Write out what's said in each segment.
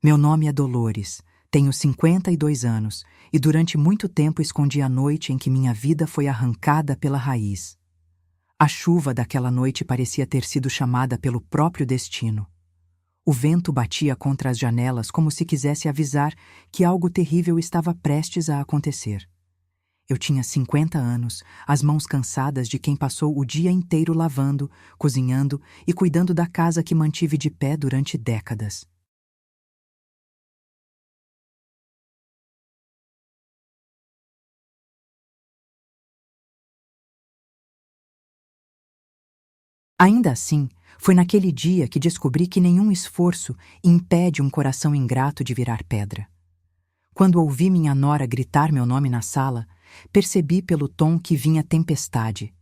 Meu nome é Dolores, tenho 52 anos e durante muito tempo escondi a noite em que minha vida foi arrancada pela raiz. A chuva daquela noite parecia ter sido chamada pelo próprio destino. O vento batia contra as janelas como se quisesse avisar que algo terrível estava prestes a acontecer. Eu tinha 50 anos, as mãos cansadas de quem passou o dia inteiro lavando, cozinhando e cuidando da casa que mantive de pé durante décadas. Ainda assim, foi naquele dia que descobri que nenhum esforço impede um coração ingrato de virar pedra. Quando ouvi minha nora gritar meu nome na sala, percebi pelo tom que vinha tempestade.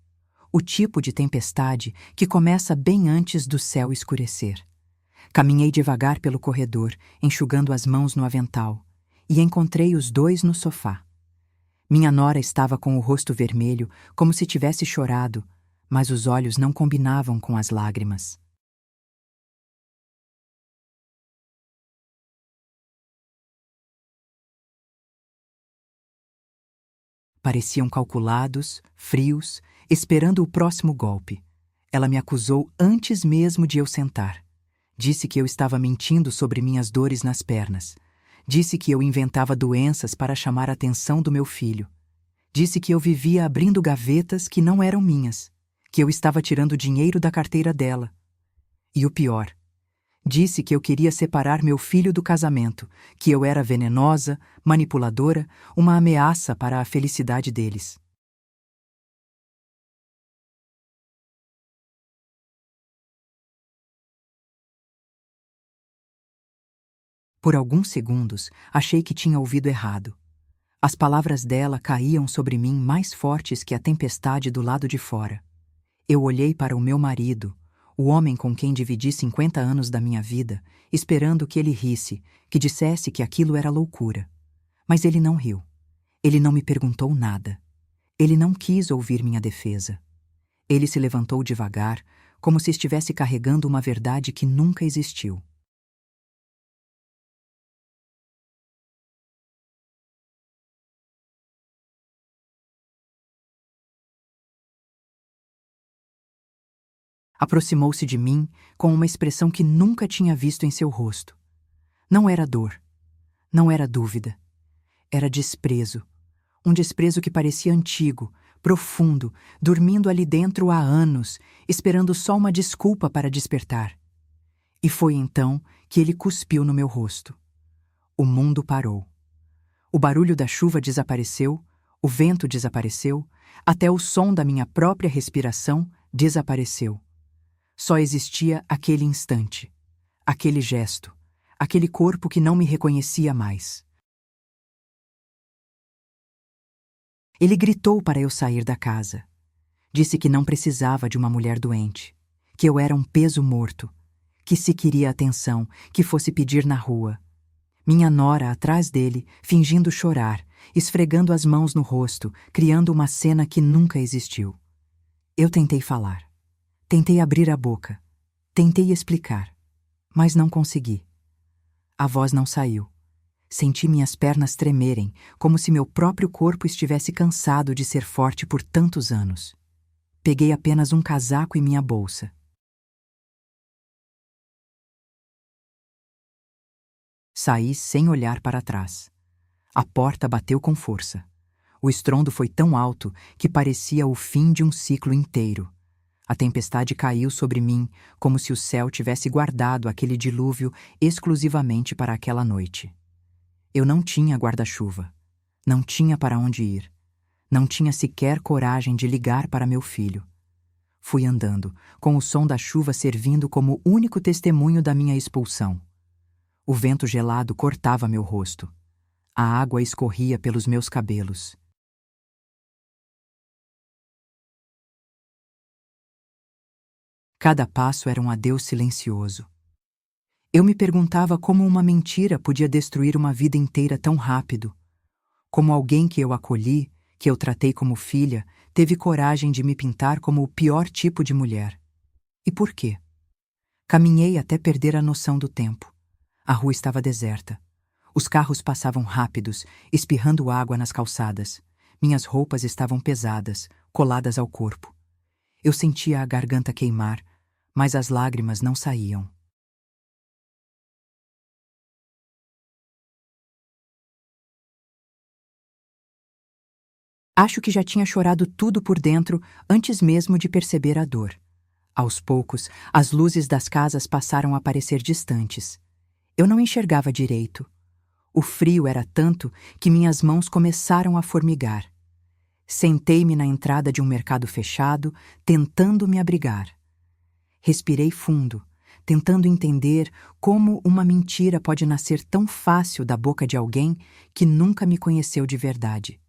O tipo de tempestade que começa bem antes do céu escurecer. Caminhei devagar pelo corredor, enxugando as mãos no avental, e encontrei os dois no sofá. Minha nora estava com o rosto vermelho, como se tivesse chorado, mas os olhos não combinavam com as lágrimas. Pareciam calculados, frios, esperando o próximo golpe. Ela me acusou antes mesmo de eu sentar. Disse que eu estava mentindo sobre minhas dores nas pernas. Disse que eu inventava doenças para chamar a atenção do meu filho. Disse que eu vivia abrindo gavetas que não eram minhas, que eu estava tirando dinheiro da carteira dela. E o pior, disse que eu queria separar meu filho do casamento, que eu era venenosa, manipuladora, uma ameaça para a felicidade deles. Por alguns segundos, achei que tinha ouvido errado. As palavras dela caíam sobre mim mais fortes que a tempestade do lado de fora. Eu olhei para o meu marido, o homem com quem dividi 50 anos da minha vida, esperando que ele risse, que dissesse que aquilo era loucura. Mas ele não riu. Ele não me perguntou nada. Ele não quis ouvir minha defesa. Ele se levantou devagar, como se estivesse carregando uma verdade que nunca existiu. Aproximou-se de mim com uma expressão que nunca tinha visto em seu rosto. Não era dor, não era dúvida, era desprezo. Um desprezo que parecia antigo, profundo, dormindo ali dentro há anos, esperando só uma desculpa para despertar. E foi então que ele cuspiu no meu rosto. O mundo parou. O barulho da chuva desapareceu, o vento desapareceu, até o som da minha própria respiração desapareceu. Só existia aquele instante, aquele gesto, aquele corpo que não me reconhecia mais. Ele gritou para eu sair da casa. Disse que não precisava de uma mulher doente, que eu era um peso morto, que se queria atenção, que fosse pedir na rua. Minha nora atrás dele, fingindo chorar, esfregando as mãos no rosto, criando uma cena que nunca existiu. Eu tentei falar. Tentei abrir a boca. Tentei explicar. Mas não consegui. A voz não saiu. Senti minhas pernas tremerem, como se meu próprio corpo estivesse cansado de ser forte por tantos anos. Peguei apenas um casaco e minha bolsa. Saí sem olhar para trás. A porta bateu com força. O estrondo foi tão alto que parecia o fim de um ciclo inteiro. A tempestade caiu sobre mim, como se o céu tivesse guardado aquele dilúvio exclusivamente para aquela noite. Eu não tinha guarda-chuva. Não tinha para onde ir. Não tinha sequer coragem de ligar para meu filho. Fui andando, com o som da chuva servindo como único testemunho da minha expulsão. O vento gelado cortava meu rosto. A água escorria pelos meus cabelos. Cada passo era um adeus silencioso. Eu me perguntava como uma mentira podia destruir uma vida inteira tão rápido. Como alguém que eu acolhi, que eu tratei como filha, teve coragem de me pintar como o pior tipo de mulher. E por quê? Caminhei até perder a noção do tempo. A rua estava deserta. Os carros passavam rápidos, espirrando água nas calçadas. Minhas roupas estavam pesadas, coladas ao corpo. Eu sentia a garganta queimar, mas as lágrimas não saíam. Acho que já tinha chorado tudo por dentro antes mesmo de perceber a dor. Aos poucos, as luzes das casas passaram a parecer distantes. Eu não enxergava direito. O frio era tanto que minhas mãos começaram a formigar. Sentei-me na entrada de um mercado fechado, tentando me abrigar. Respirei fundo, tentando entender como uma mentira pode nascer tão fácil da boca de alguém que nunca me conheceu de verdade.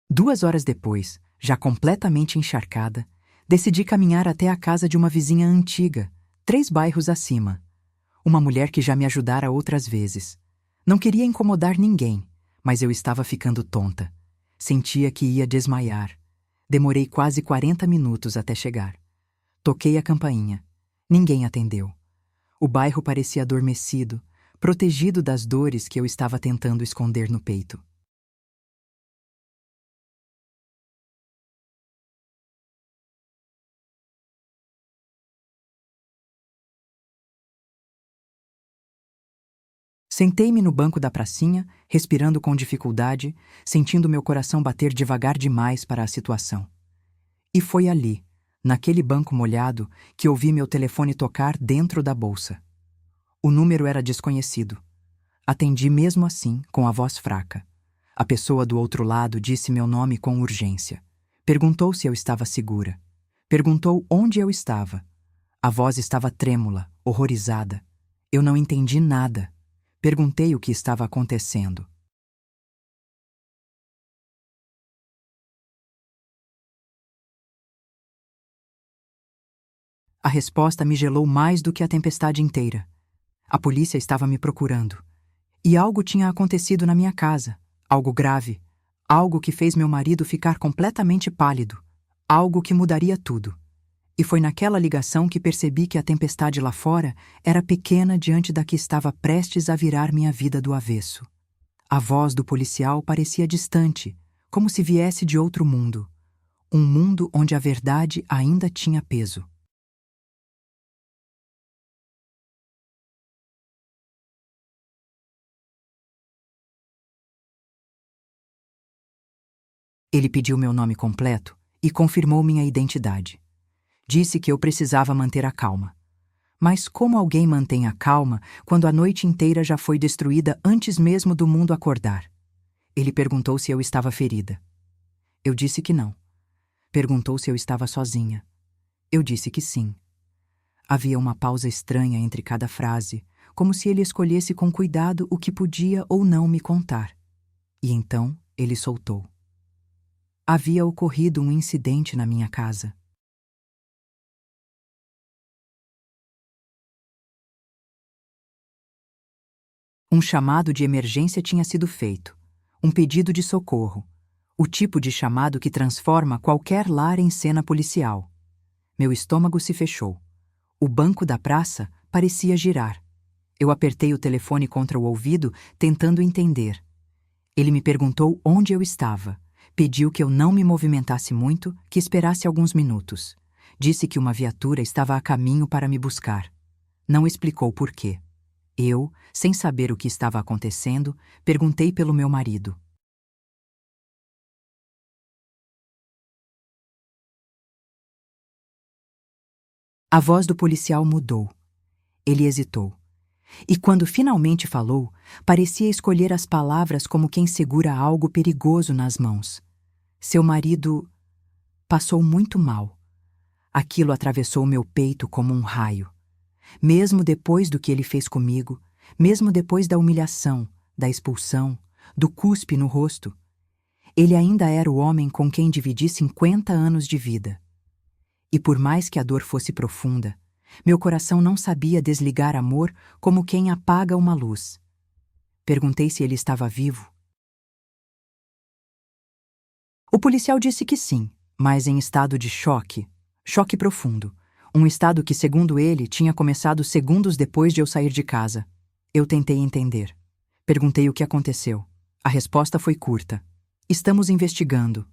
2 horas depois, já completamente encharcada, decidi caminhar até a casa de uma vizinha antiga, 3 bairros acima. Uma mulher que já me ajudara outras vezes. Não queria incomodar ninguém, mas eu estava ficando tonta. Sentia que ia desmaiar. Demorei quase 40 minutos até chegar. Toquei a campainha. Ninguém atendeu. O bairro parecia adormecido, protegido das dores que eu estava tentando esconder no peito. Sentei-me no banco da pracinha, respirando com dificuldade, sentindo meu coração bater devagar demais para a situação. E foi ali, naquele banco molhado, que ouvi meu telefone tocar dentro da bolsa. O número era desconhecido. Atendi mesmo assim, com a voz fraca. A pessoa do outro lado disse meu nome com urgência. Perguntou se eu estava segura. Perguntou onde eu estava. A voz estava trêmula, horrorizada. Eu não entendi nada. Perguntei o que estava acontecendo. A resposta me gelou mais do que a tempestade inteira. A polícia estava me procurando. E algo tinha acontecido na minha casa. Algo grave. Algo que fez meu marido ficar completamente pálido. Algo que mudaria tudo. E foi naquela ligação que percebi que a tempestade lá fora era pequena diante da que estava prestes a virar minha vida do avesso. A voz do policial parecia distante, como se viesse de outro mundo. Um mundo onde a verdade ainda tinha peso. Ele pediu meu nome completo e confirmou minha identidade. Disse que eu precisava manter a calma. Mas como alguém mantém a calma quando a noite inteira já foi destruída antes mesmo do mundo acordar? Ele perguntou se eu estava ferida. Eu disse que não. Perguntou se eu estava sozinha. Eu disse que sim. Havia uma pausa estranha entre cada frase, como se ele escolhesse com cuidado o que podia ou não me contar. E então ele soltou. Havia ocorrido um incidente na minha casa. Um chamado de emergência tinha sido feito. Um pedido de socorro. O tipo de chamado que transforma qualquer lar em cena policial. Meu estômago se fechou. O banco da praça parecia girar. Eu apertei o telefone contra o ouvido, tentando entender. Ele me perguntou onde eu estava. Pediu que eu não me movimentasse muito, que esperasse alguns minutos. Disse que uma viatura estava a caminho para me buscar. Não explicou por quê. Eu, sem saber o que estava acontecendo, perguntei pelo meu marido. A voz do policial mudou. Ele hesitou. E quando finalmente falou, parecia escolher as palavras como quem segura algo perigoso nas mãos. Seu marido passou muito mal. Aquilo atravessou meu peito como um raio. Mesmo depois do que ele fez comigo, mesmo depois da humilhação, da expulsão, do cuspe no rosto, ele ainda era o homem com quem dividi 50 anos de vida. E por mais que a dor fosse profunda, meu coração não sabia desligar amor como quem apaga uma luz. Perguntei se ele estava vivo. O policial disse que sim, mas em estado de choque. Choque profundo. Um estado que, segundo ele, tinha começado segundos depois de eu sair de casa. Eu tentei entender. Perguntei o que aconteceu. A resposta foi curta. Estamos investigando.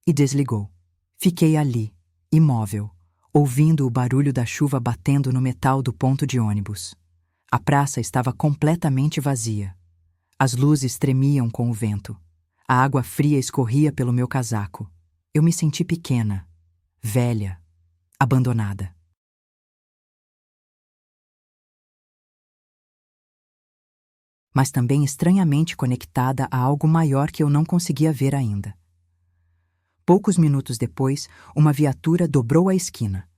E desligou. Fiquei ali, imóvel, ouvindo o barulho da chuva batendo no metal do ponto de ônibus. A praça estava completamente vazia. As luzes tremiam com o vento. A água fria escorria pelo meu casaco. Eu me senti pequena, velha, abandonada. Mas também estranhamente conectada a algo maior que eu não conseguia ver ainda. Poucos minutos depois, uma viatura dobrou a esquina.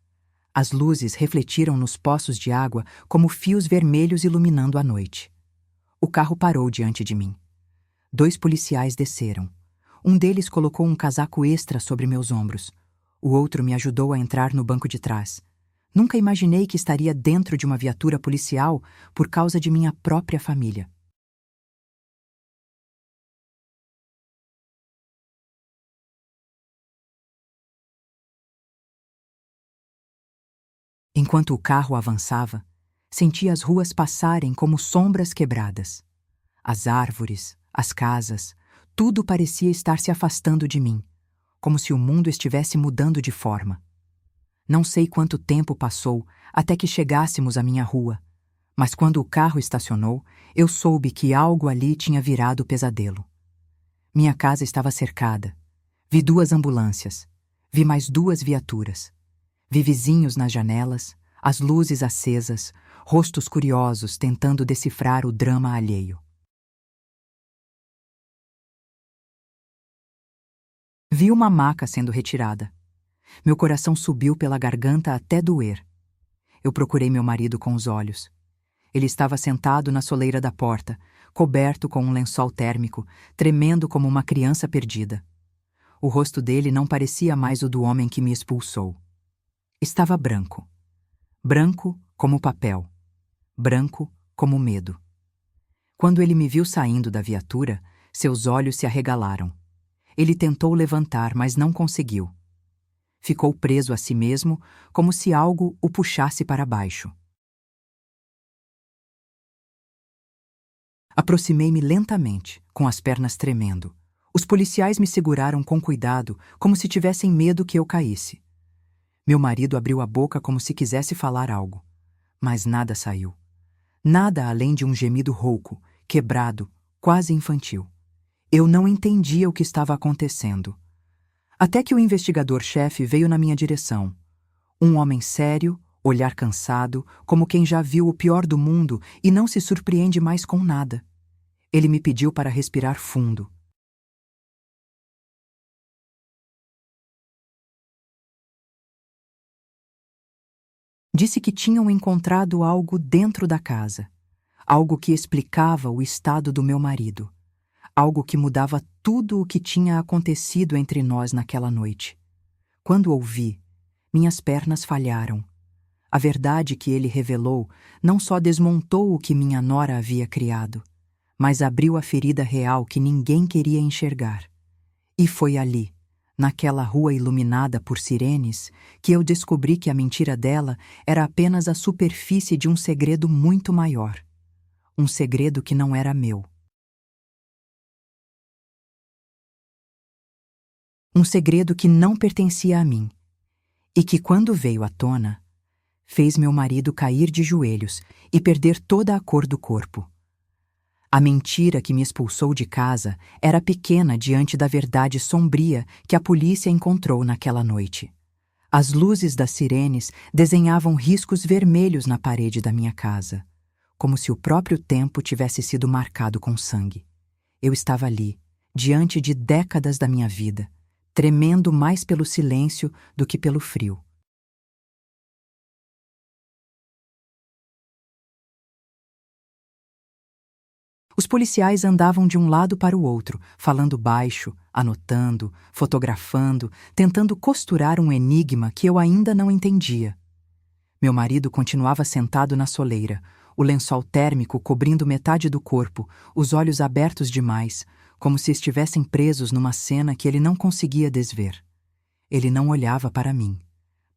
As luzes refletiram nos poços de água como fios vermelhos iluminando a noite. O carro parou diante de mim. 2 policiais desceram. Um deles colocou um casaco extra sobre meus ombros. O outro me ajudou a entrar no banco de trás. Nunca imaginei que estaria dentro de uma viatura policial por causa de minha própria família. Enquanto o carro avançava, senti as ruas passarem como sombras quebradas. As árvores, as casas, tudo parecia estar se afastando de mim, como se o mundo estivesse mudando de forma. Não sei quanto tempo passou até que chegássemos à minha rua, mas quando o carro estacionou, eu soube que algo ali tinha virado pesadelo. Minha casa estava cercada. Vi 2 ambulâncias. Vi mais 2 viaturas. Vi vizinhos nas janelas, as luzes acesas, rostos curiosos tentando decifrar o drama alheio. Vi uma maca sendo retirada. Meu coração subiu pela garganta até doer. Eu procurei meu marido com os olhos. Ele estava sentado na soleira da porta, coberto com um lençol térmico, tremendo como uma criança perdida. O rosto dele não parecia mais o do homem que me expulsou. Estava branco. Branco como papel. Branco como medo. Quando ele me viu saindo da viatura, seus olhos se arregalaram. Ele tentou levantar, mas não conseguiu. Ficou preso a si mesmo, como se algo o puxasse para baixo. Aproximei-me lentamente, com as pernas tremendo. Os policiais me seguraram com cuidado, como se tivessem medo que eu caísse. Meu marido abriu a boca como se quisesse falar algo, mas nada saiu. Nada além de um gemido rouco, quebrado, quase infantil. Eu não entendia o que estava acontecendo. Até que o investigador-chefe veio na minha direção. Um homem sério, olhar cansado, como quem já viu o pior do mundo e não se surpreende mais com nada. Ele me pediu para respirar fundo. Disse que tinham encontrado algo dentro da casa, algo que explicava o estado do meu marido, algo que mudava tudo o que tinha acontecido entre nós naquela noite. Quando ouvi, minhas pernas falharam. A verdade que ele revelou não só desmontou o que minha nora havia criado, mas abriu a ferida real que ninguém queria enxergar. E foi ali, naquela rua iluminada por sirenes, que eu descobri que a mentira dela era apenas a superfície de um segredo muito maior. Um segredo que não era meu. Um segredo que não pertencia a mim. E que, quando veio à tona, fez meu marido cair de joelhos e perder toda a cor do corpo. A mentira que me expulsou de casa era pequena diante da verdade sombria que a polícia encontrou naquela noite. As luzes das sirenes desenhavam riscos vermelhos na parede da minha casa, como se o próprio tempo tivesse sido marcado com sangue. Eu estava ali, diante de décadas da minha vida, tremendo mais pelo silêncio do que pelo frio. Os policiais andavam de um lado para o outro, falando baixo, anotando, fotografando, tentando costurar um enigma que eu ainda não entendia. Meu marido continuava sentado na soleira, o lençol térmico cobrindo metade do corpo, os olhos abertos demais, como se estivessem presos numa cena que ele não conseguia desver. Ele não olhava para mim.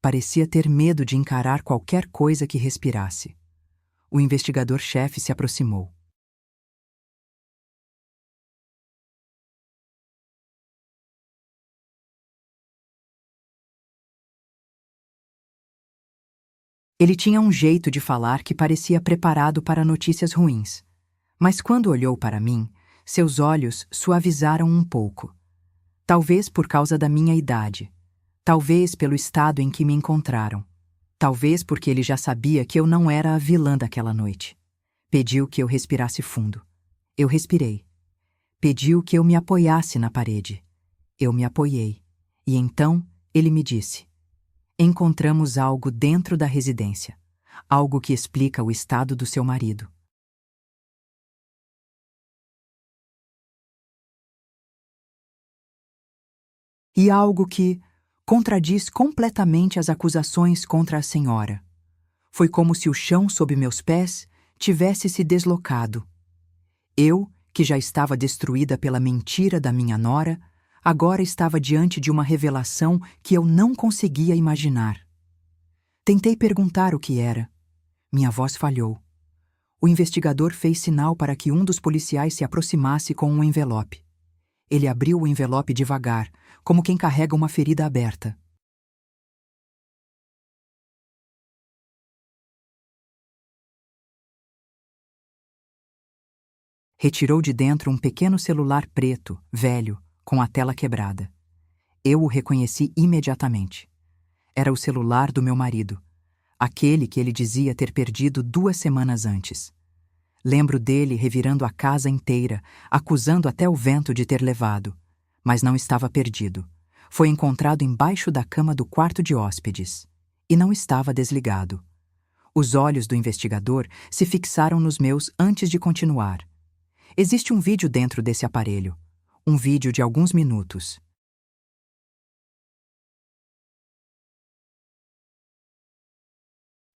Parecia ter medo de encarar qualquer coisa que respirasse. O investigador-chefe se aproximou. Ele tinha um jeito de falar que parecia preparado para notícias ruins. Mas quando olhou para mim, seus olhos suavizaram um pouco. Talvez por causa da minha idade. Talvez pelo estado em que me encontraram. Talvez porque ele já sabia que eu não era a vilã daquela noite. Pediu que eu respirasse fundo. Eu respirei. Pediu que eu me apoiasse na parede. Eu me apoiei. E então ele me disse: encontramos algo dentro da residência. Algo que explica o estado do seu marido. E algo que contradiz completamente as acusações contra a senhora. Foi como se o chão sob meus pés tivesse se deslocado. Eu, que já estava destruída pela mentira da minha nora, agora estava diante de uma revelação que eu não conseguia imaginar. Tentei perguntar o que era. Minha voz falhou. O investigador fez sinal para que um dos policiais se aproximasse com um envelope. Ele abriu o envelope devagar, como quem carrega uma ferida aberta. Retirou de dentro um pequeno celular preto, velho, com a tela quebrada. Eu o reconheci imediatamente. Era o celular do meu marido, aquele que ele dizia ter perdido 2 semanas antes. Lembro dele revirando a casa inteira, acusando até o vento de ter levado. Mas não estava perdido. Foi encontrado embaixo da cama do quarto de hóspedes. E não estava desligado. Os olhos do investigador se fixaram nos meus antes de continuar. Existe um vídeo dentro desse aparelho. Um vídeo de alguns minutos.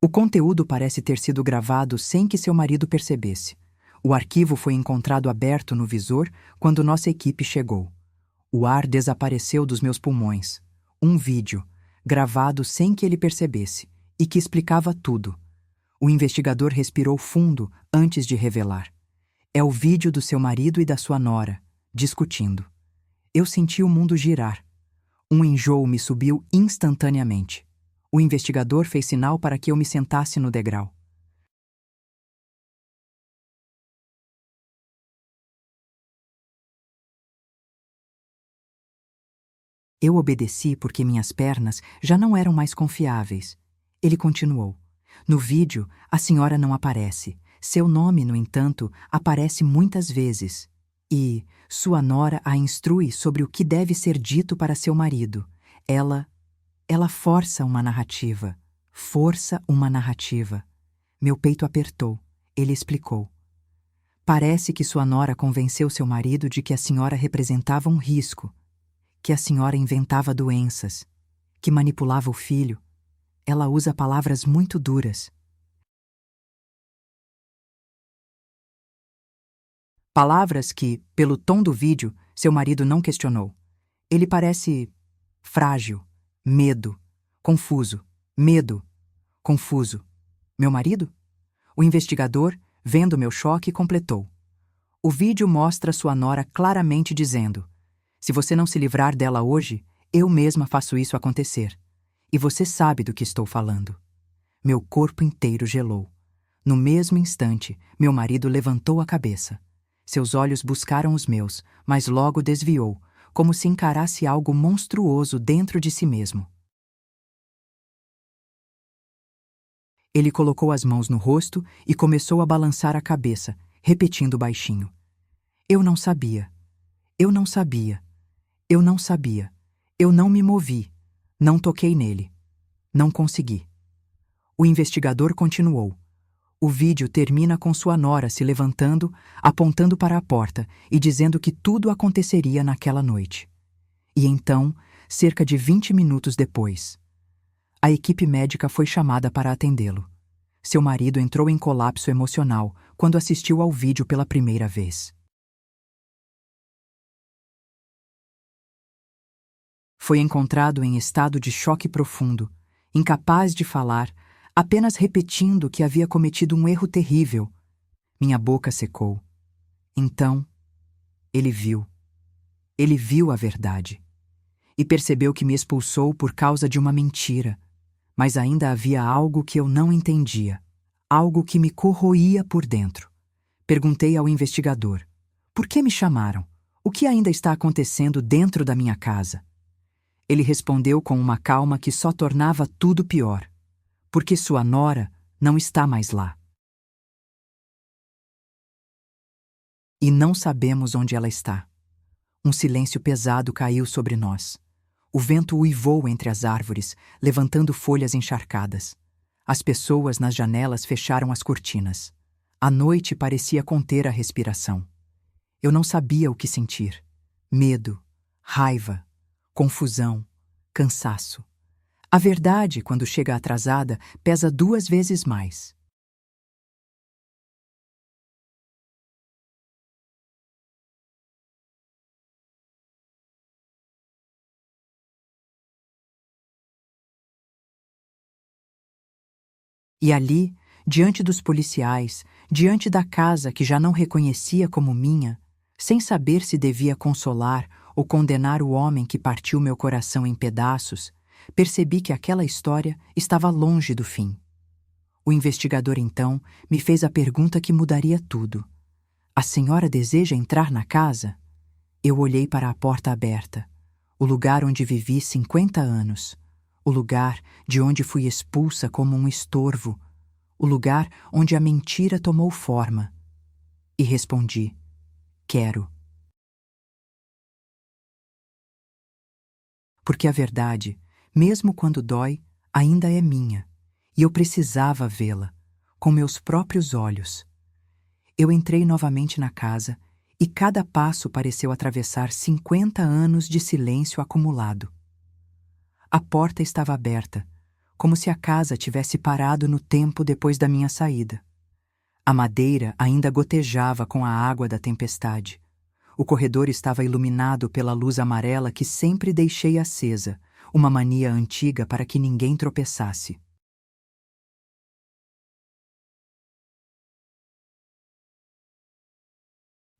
O conteúdo parece ter sido gravado sem que seu marido percebesse. O arquivo foi encontrado aberto no visor quando nossa equipe chegou. O ar desapareceu dos meus pulmões. Um vídeo, gravado sem que ele percebesse, e que explicava tudo. O investigador respirou fundo antes de revelar. É o vídeo do seu marido e da sua nora, discutindo. Eu senti o mundo girar. Um enjoo me subiu instantaneamente. O investigador fez sinal para que eu me sentasse no degrau. Eu obedeci porque minhas pernas já não eram mais confiáveis. Ele continuou. No vídeo, a senhora não aparece. Seu nome, no entanto, aparece muitas vezes. E sua nora a instrui sobre o que deve ser dito para seu marido. Ela força uma narrativa. Força uma narrativa. Meu peito apertou. Ele explicou. Parece que sua nora convenceu seu marido de que a senhora representava um risco, que a senhora inventava doenças, que manipulava o filho. Ela usa palavras muito duras. Palavras que, pelo tom do vídeo, seu marido não questionou. Ele parece frágil, medo, confuso, medo, confuso. Meu marido? O investigador, vendo meu choque, completou. O vídeo mostra sua nora claramente dizendo: se você não se livrar dela hoje, eu mesma faço isso acontecer. E você sabe do que estou falando. Meu corpo inteiro gelou. No mesmo instante, meu marido levantou a cabeça. Seus olhos buscaram os meus, mas logo desviou, como se encarasse algo monstruoso dentro de si mesmo. Ele colocou as mãos no rosto e começou a balançar a cabeça, repetindo baixinho: eu não sabia. Eu não sabia. Eu não sabia. Eu não me movi. Não toquei nele. Não consegui. O investigador continuou. O vídeo termina com sua nora se levantando, apontando para a porta e dizendo que tudo aconteceria naquela noite. E então, cerca de 20 minutos depois, a equipe médica foi chamada para atendê-lo. Seu marido entrou em colapso emocional quando assistiu ao vídeo pela primeira vez. Foi encontrado em estado de choque profundo, incapaz de falar, apenas repetindo que havia cometido um erro terrível. Minha boca secou. Então, ele viu. Ele viu a verdade. E percebeu que me expulsou por causa de uma mentira. Mas ainda havia algo que eu não entendia. Algo que me corroía por dentro. Perguntei ao investigador: por que me chamaram? O que ainda está acontecendo dentro da minha casa? Ele respondeu com uma calma que só tornava tudo pior. Porque sua nora não está mais lá. E não sabemos onde ela está. Um silêncio pesado caiu sobre nós. O vento uivou entre as árvores, levantando folhas encharcadas. As pessoas nas janelas fecharam as cortinas. A noite parecia conter a respiração. Eu não sabia o que sentir. Medo, raiva, confusão, cansaço. A verdade, quando chega atrasada, pesa 2 vezes mais. E ali, diante dos policiais, diante da casa que já não reconhecia como minha, sem saber se devia consolar ou condenar o homem que partiu meu coração em pedaços, percebi que aquela história estava longe do fim. O investigador, então, me fez a pergunta que mudaria tudo. A senhora deseja entrar na casa? Eu olhei para a porta aberta, o lugar onde vivi 50 anos, o lugar de onde fui expulsa como um estorvo, o lugar onde a mentira tomou forma. E respondi: quero. Porque a verdade, mesmo quando dói, ainda é minha, e eu precisava vê-la, com meus próprios olhos. Eu entrei novamente na casa, e cada passo pareceu atravessar 50 anos de silêncio acumulado. A porta estava aberta, como se a casa tivesse parado no tempo depois da minha saída. A madeira ainda gotejava com a água da tempestade. O corredor estava iluminado pela luz amarela que sempre deixei acesa, uma mania antiga para que ninguém tropeçasse.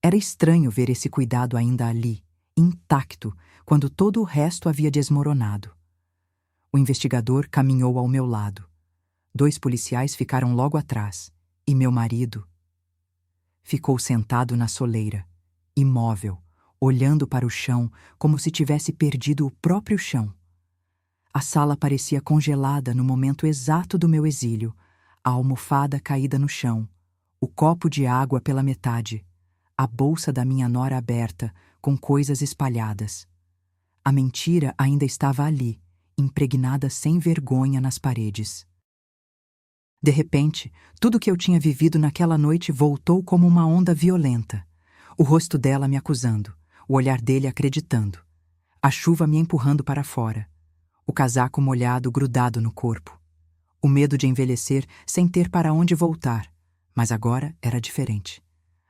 Era estranho ver esse cuidado ainda ali, intacto, quando todo o resto havia desmoronado. O investigador caminhou ao meu lado. 2 policiais ficaram logo atrás, e meu marido ficou sentado na soleira, imóvel, olhando para o chão como se tivesse perdido o próprio chão. A sala parecia congelada no momento exato do meu exílio, a almofada caída no chão, o copo de água pela metade, a bolsa da minha nora aberta, com coisas espalhadas. A mentira ainda estava ali, impregnada sem vergonha nas paredes. De repente, tudo que eu tinha vivido naquela noite voltou como uma onda violenta. O rosto dela me acusando, o olhar dele acreditando, a chuva me empurrando para fora, o casaco molhado grudado no corpo, o medo de envelhecer sem ter para onde voltar, mas agora era diferente.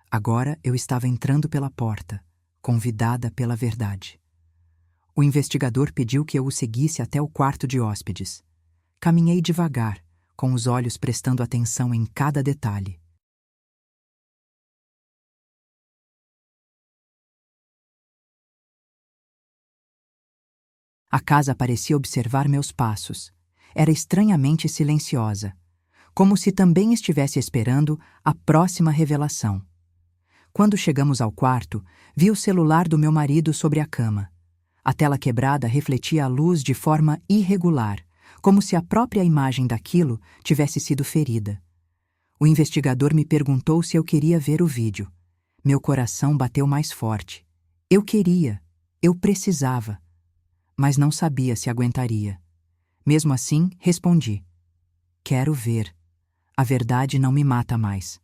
Agora eu estava entrando pela porta, convidada pela verdade. O investigador pediu que eu o seguisse até o quarto de hóspedes. Caminhei devagar, com os olhos prestando atenção em cada detalhe. A casa parecia observar meus passos. Era estranhamente silenciosa, como se também estivesse esperando a próxima revelação. Quando chegamos ao quarto, vi o celular do meu marido sobre a cama. A tela quebrada refletia a luz de forma irregular, como se a própria imagem daquilo tivesse sido ferida. O investigador me perguntou se eu queria ver o vídeo. Meu coração bateu mais forte. Eu queria, eu precisava, mas não sabia se aguentaria. Mesmo assim, respondi: quero ver. A verdade não me mata mais.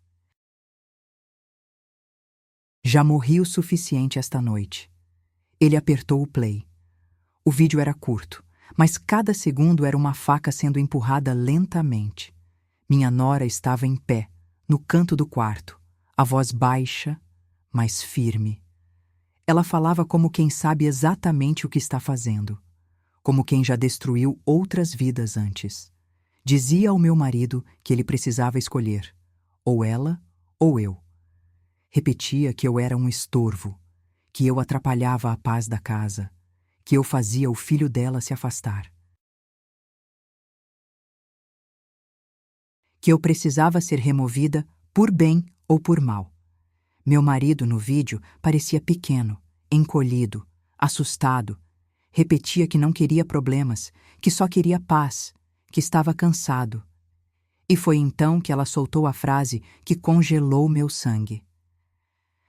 Já morri o suficiente esta noite. Ele apertou o play. O vídeo era curto, mas cada segundo era uma faca sendo empurrada lentamente. Minha nora estava em pé, no canto do quarto, a voz baixa, mas firme. Ela falava como quem sabe exatamente o que está fazendo. como quem já destruiu outras vidas antes. Dizia ao meu marido que ele precisava escolher, ou ela ou eu. Repetia que eu era um estorvo, que eu atrapalhava a paz da casa, que eu fazia o filho dela se afastar. Que eu precisava ser removida por bem ou por mal. Meu marido, no vídeo, parecia pequeno, encolhido, assustado. Repetia que não queria problemas, que só queria paz, que estava cansado. E foi então que ela soltou a frase que congelou meu sangue.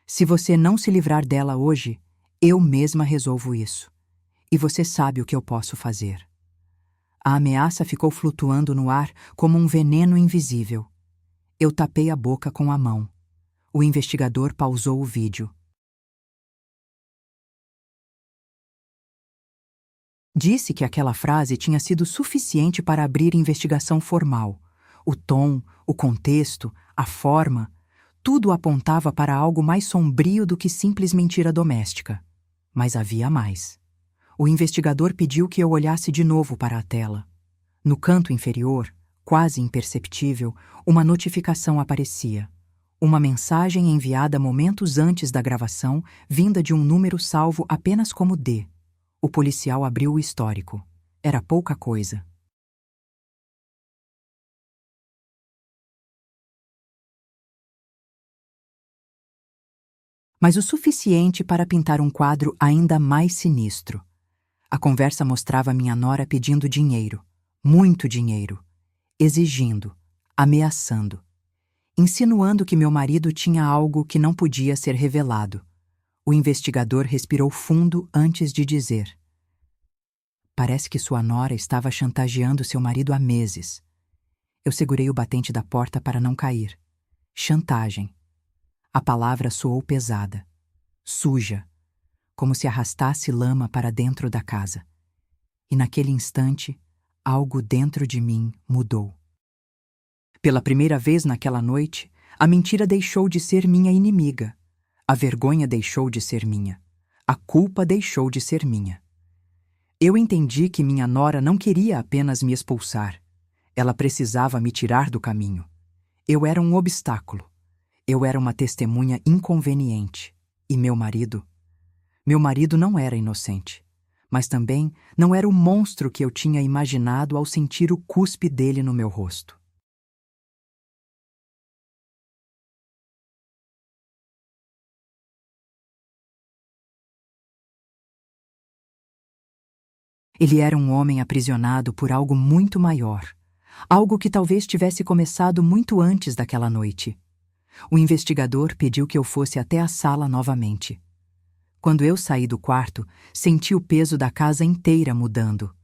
Se você não se livrar dela hoje, eu mesma resolvo isso. E você sabe o que eu posso fazer. A ameaça ficou flutuando no ar como um veneno invisível. Eu tapei a boca com a mão. O investigador pausou o vídeo. Disse que aquela frase tinha sido suficiente para abrir investigação formal. O tom, o contexto, a forma, tudo apontava para algo mais sombrio do que simples mentira doméstica. Mas havia mais. O investigador pediu que eu olhasse de novo para a tela. No canto inferior, quase imperceptível, uma notificação aparecia. Uma mensagem enviada momentos antes da gravação, vinda de um número salvo apenas como D. O policial abriu o histórico. Era pouca coisa. Mas o suficiente para pintar um quadro ainda mais sinistro. A conversa mostrava minha nora pedindo dinheiro, muito dinheiro, exigindo, ameaçando, insinuando que meu marido tinha algo que não podia ser revelado. O investigador respirou fundo antes de dizer: parece que sua nora estava chantageando seu marido há meses. Eu segurei o batente da porta para não cair. Chantagem. A palavra soou pesada, suja, como se arrastasse lama para dentro da casa. E naquele instante, algo dentro de mim mudou. Pela primeira vez naquela noite, a mentira deixou de ser minha inimiga. A vergonha deixou de ser minha. A culpa deixou de ser minha. Eu entendi que minha nora não queria apenas me expulsar. Ela precisava me tirar do caminho. Eu era um obstáculo. Eu era uma testemunha inconveniente. E meu marido? Meu marido não era inocente. Mas também não era o monstro que eu tinha imaginado ao sentir o cuspe dele no meu rosto. Ele era um homem aprisionado por algo muito maior. Algo que talvez tivesse começado muito antes daquela noite. O investigador pediu que eu fosse até a sala novamente. Quando eu saí do quarto, senti o peso da casa inteira mudando.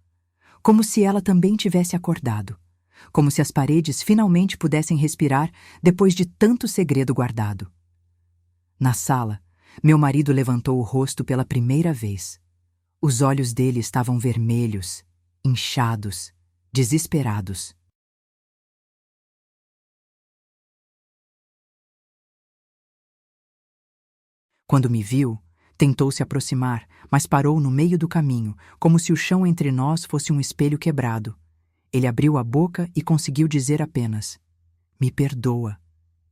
Como se ela também tivesse acordado. Como se as paredes finalmente pudessem respirar depois de tanto segredo guardado. Na sala, meu marido levantou o rosto pela primeira vez. Os olhos dele estavam vermelhos, inchados, desesperados. Quando me viu, tentou se aproximar, mas parou no meio do caminho, como se o chão entre nós fosse um espelho quebrado. Ele abriu a boca e conseguiu dizer apenas: "Me perdoa.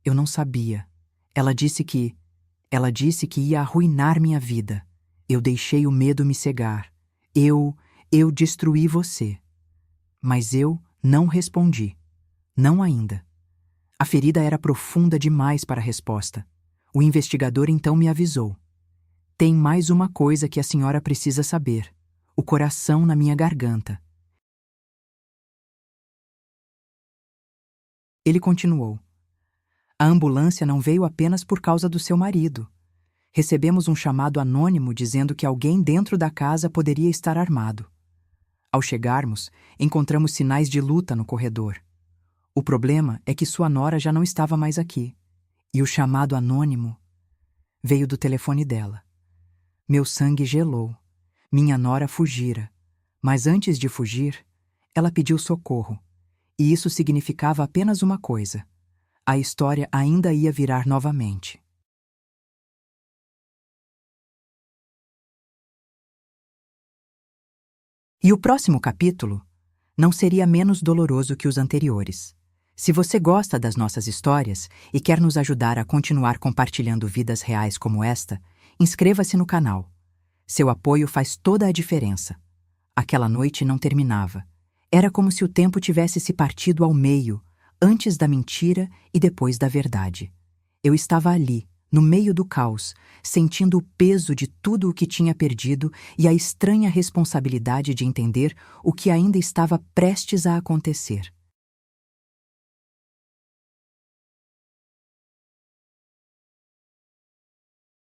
Eu não sabia. Ela disse que... Ela disse que ia arruinar minha vida. Eu deixei o medo me cegar. Eu destruí você." Mas eu não respondi. Não ainda. A ferida era profunda demais para a resposta. O investigador então me avisou: "Tem mais uma coisa que a senhora precisa saber. O coração na minha garganta." Ele continuou: "A ambulância não veio apenas por causa do seu marido. Recebemos um chamado anônimo dizendo que alguém dentro da casa poderia estar armado. Ao chegarmos, encontramos sinais de luta no corredor. O problema é que sua nora já não estava mais aqui. E o chamado anônimo veio do telefone dela. Meu sangue gelou. Minha nora fugira. Mas antes de fugir, ela pediu socorro. E isso significava apenas uma coisa: a história ainda ia virar novamente." E o próximo capítulo não seria menos doloroso que os anteriores. Se você gosta das nossas histórias e quer nos ajudar a continuar compartilhando vidas reais como esta, inscreva-se no canal. Seu apoio faz toda a diferença. Aquela noite não terminava. Era como se o tempo tivesse se partido ao meio, antes da mentira e depois da verdade. Eu estava ali, no meio do caos, sentindo o peso de tudo o que tinha perdido e a estranha responsabilidade de entender o que ainda estava prestes a acontecer.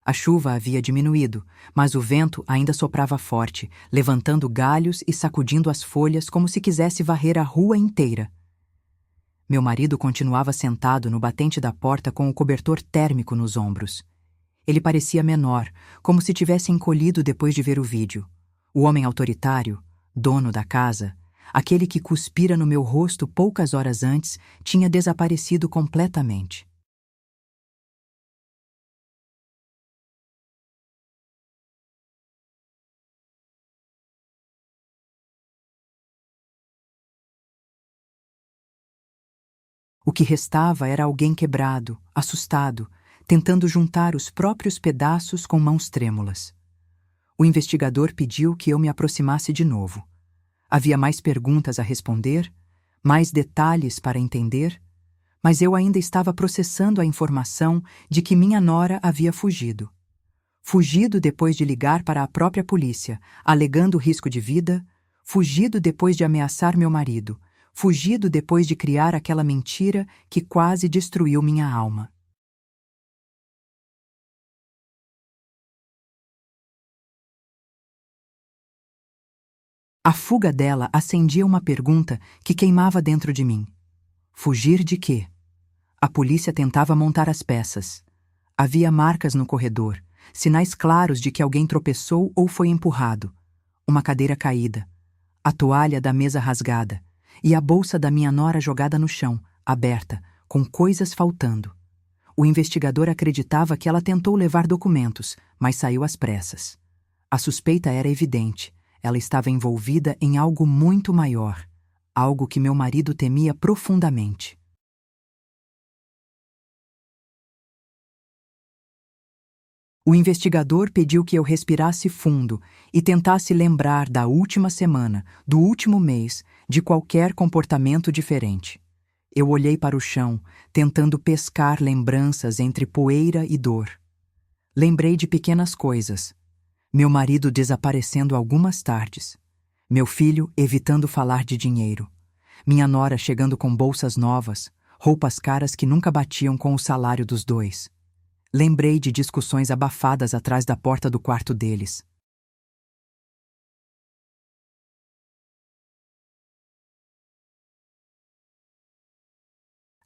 A chuva havia diminuído, mas o vento ainda soprava forte, levantando galhos e sacudindo as folhas como se quisesse varrer a rua inteira. Meu marido continuava sentado no batente da porta com o cobertor térmico nos ombros. Ele parecia menor, como se tivesse encolhido depois de ver o vídeo. O homem autoritário, dono da casa, aquele que cuspira no meu rosto poucas horas antes, tinha desaparecido completamente. O que restava era alguém quebrado, assustado, tentando juntar os próprios pedaços com mãos trêmulas. O investigador pediu que eu me aproximasse de novo. Havia mais perguntas a responder, mais detalhes para entender, mas eu ainda estava processando a informação de que minha nora havia fugido. Fugido depois de ligar para a própria polícia, alegando risco de vida, fugido depois de ameaçar meu marido, fugido depois de criar aquela mentira que quase destruiu minha alma. A fuga dela acendia uma pergunta que queimava dentro de mim. Fugir de quê? A polícia tentava montar as peças. Havia marcas no corredor, sinais claros de que alguém tropeçou ou foi empurrado. Uma cadeira caída, a toalha da mesa rasgada e a bolsa da minha nora jogada no chão, aberta, com coisas faltando. O investigador acreditava que ela tentou levar documentos, mas saiu às pressas. A suspeita era evidente. Ela estava envolvida em algo muito maior, algo que meu marido temia profundamente. O investigador pediu que eu respirasse fundo e tentasse lembrar da última semana, do último mês, de qualquer comportamento diferente. Eu olhei para o chão, tentando pescar lembranças entre poeira e dor. Lembrei de pequenas coisas. Meu marido desaparecendo algumas tardes. Meu filho evitando falar de dinheiro. Minha nora chegando com bolsas novas, roupas caras que nunca batiam com o salário dos dois. Lembrei de discussões abafadas atrás da porta do quarto deles.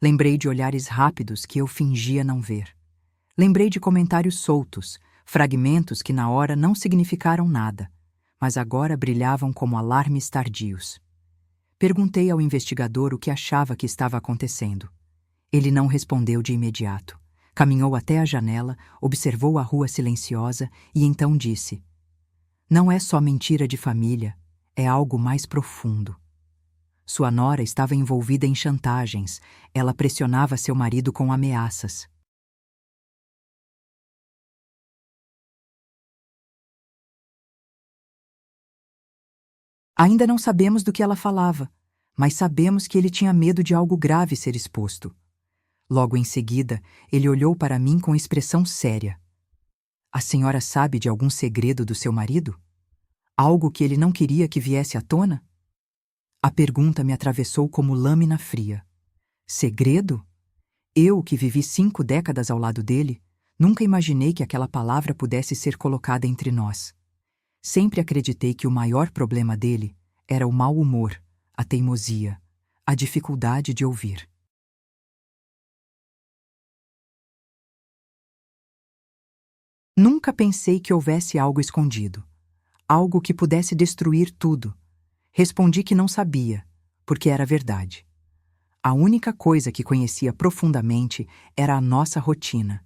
Lembrei de olhares rápidos que eu fingia não ver. Lembrei de comentários soltos, fragmentos que na hora não significaram nada, mas agora brilhavam como alarmes tardios. Perguntei ao investigador o que achava que estava acontecendo. Ele não respondeu de imediato. Caminhou até a janela, observou a rua silenciosa e então disse: "Não é só mentira de família, é algo mais profundo." Sua nora estava envolvida em chantagens. Ela pressionava seu marido com ameaças. Ainda não sabemos do que ela falava, mas sabemos que ele tinha medo de algo grave ser exposto. Logo em seguida, ele olhou para mim com expressão séria. "A senhora sabe de algum segredo do seu marido? Algo que ele não queria que viesse à tona?" A pergunta me atravessou como lâmina fria. Segredo? Eu, que vivi 5 décadas ao lado dele, nunca imaginei que aquela palavra pudesse ser colocada entre nós. Sempre acreditei que o maior problema dele era o mau humor, a teimosia, a dificuldade de ouvir. Nunca pensei que houvesse algo escondido, algo que pudesse destruir tudo. Respondi que não sabia, porque era verdade. A única coisa que conhecia profundamente era a nossa rotina.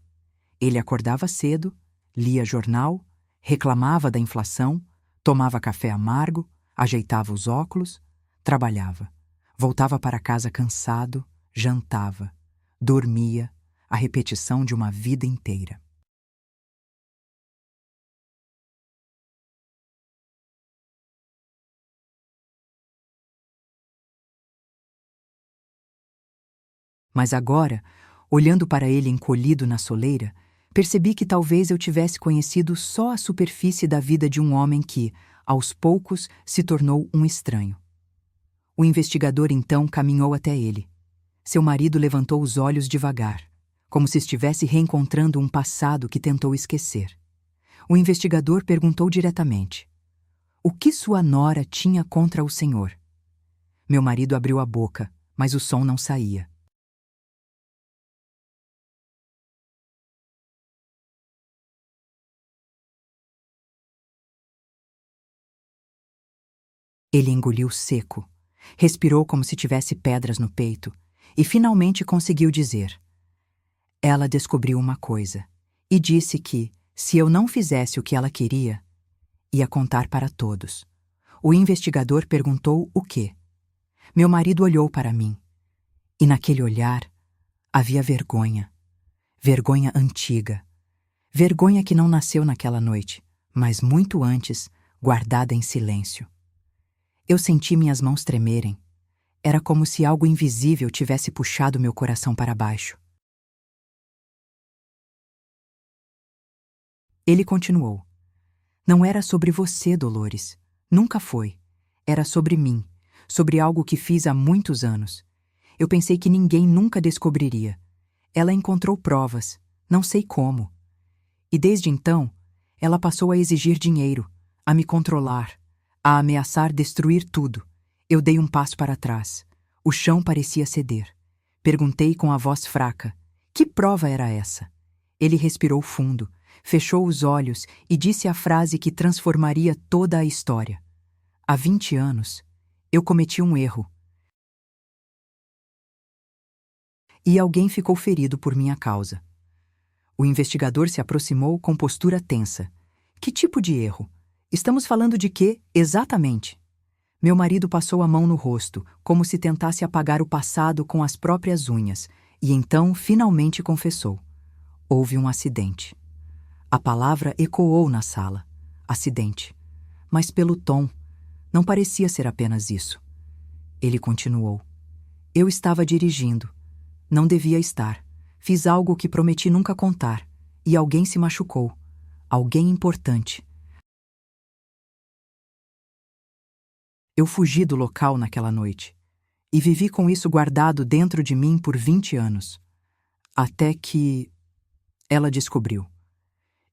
Ele acordava cedo, lia jornal, reclamava da inflação, tomava café amargo, Ajeitava os óculos, trabalhava. Voltava para casa cansado, jantava, dormia, a repetição de uma vida inteira. Mas agora, olhando para ele encolhido na soleira, percebi que talvez eu tivesse conhecido só a superfície da vida de um homem que, aos poucos, se tornou um estranho. O investigador então caminhou até ele. Seu marido levantou os olhos devagar, como se estivesse reencontrando um passado que tentou esquecer. O investigador perguntou diretamente: "O que sua nora tinha contra o senhor?" Meu marido abriu a boca, mas o som não saía. Ele engoliu seco, respirou como se tivesse pedras no peito e finalmente conseguiu dizer: "Ela descobriu uma coisa e disse que, se eu não fizesse o que ela queria, ia contar para todos." O investigador perguntou o quê. Meu marido olhou para mim e naquele olhar havia vergonha. Vergonha antiga. Vergonha que não nasceu naquela noite, mas muito antes, guardada em silêncio. Eu senti minhas mãos tremerem. Era como se algo invisível tivesse puxado meu coração para baixo. Ele continuou: "Não era sobre você, Dolores. Nunca foi. Era sobre mim, sobre algo que fiz há muitos anos. Eu pensei que ninguém nunca descobriria. Ela encontrou provas, não sei como. E desde então, ela passou a exigir dinheiro, a me controlar, a ameaçar destruir tudo. Eu dei um passo para trás. O chão parecia ceder. Perguntei com a voz fraca: que prova era essa? Ele respirou fundo, fechou os olhos e disse a frase que transformaria toda a história. Há 20 anos, eu cometi um erro. E alguém ficou ferido por minha causa. O investigador se aproximou com postura tensa. Que tipo de erro? Estamos falando de quê, exatamente? Meu marido passou a mão no rosto, como se tentasse apagar o passado com as próprias unhas, e então finalmente confessou. Houve um acidente. A palavra ecoou na sala. Acidente. Mas pelo tom, não parecia ser apenas isso. Ele continuou. Eu estava dirigindo. Não devia estar. Fiz algo que prometi nunca contar. E alguém se machucou. Alguém importante. Eu fugi do local naquela noite. E vivi com isso guardado dentro de mim por 20 anos. Até que ela descobriu.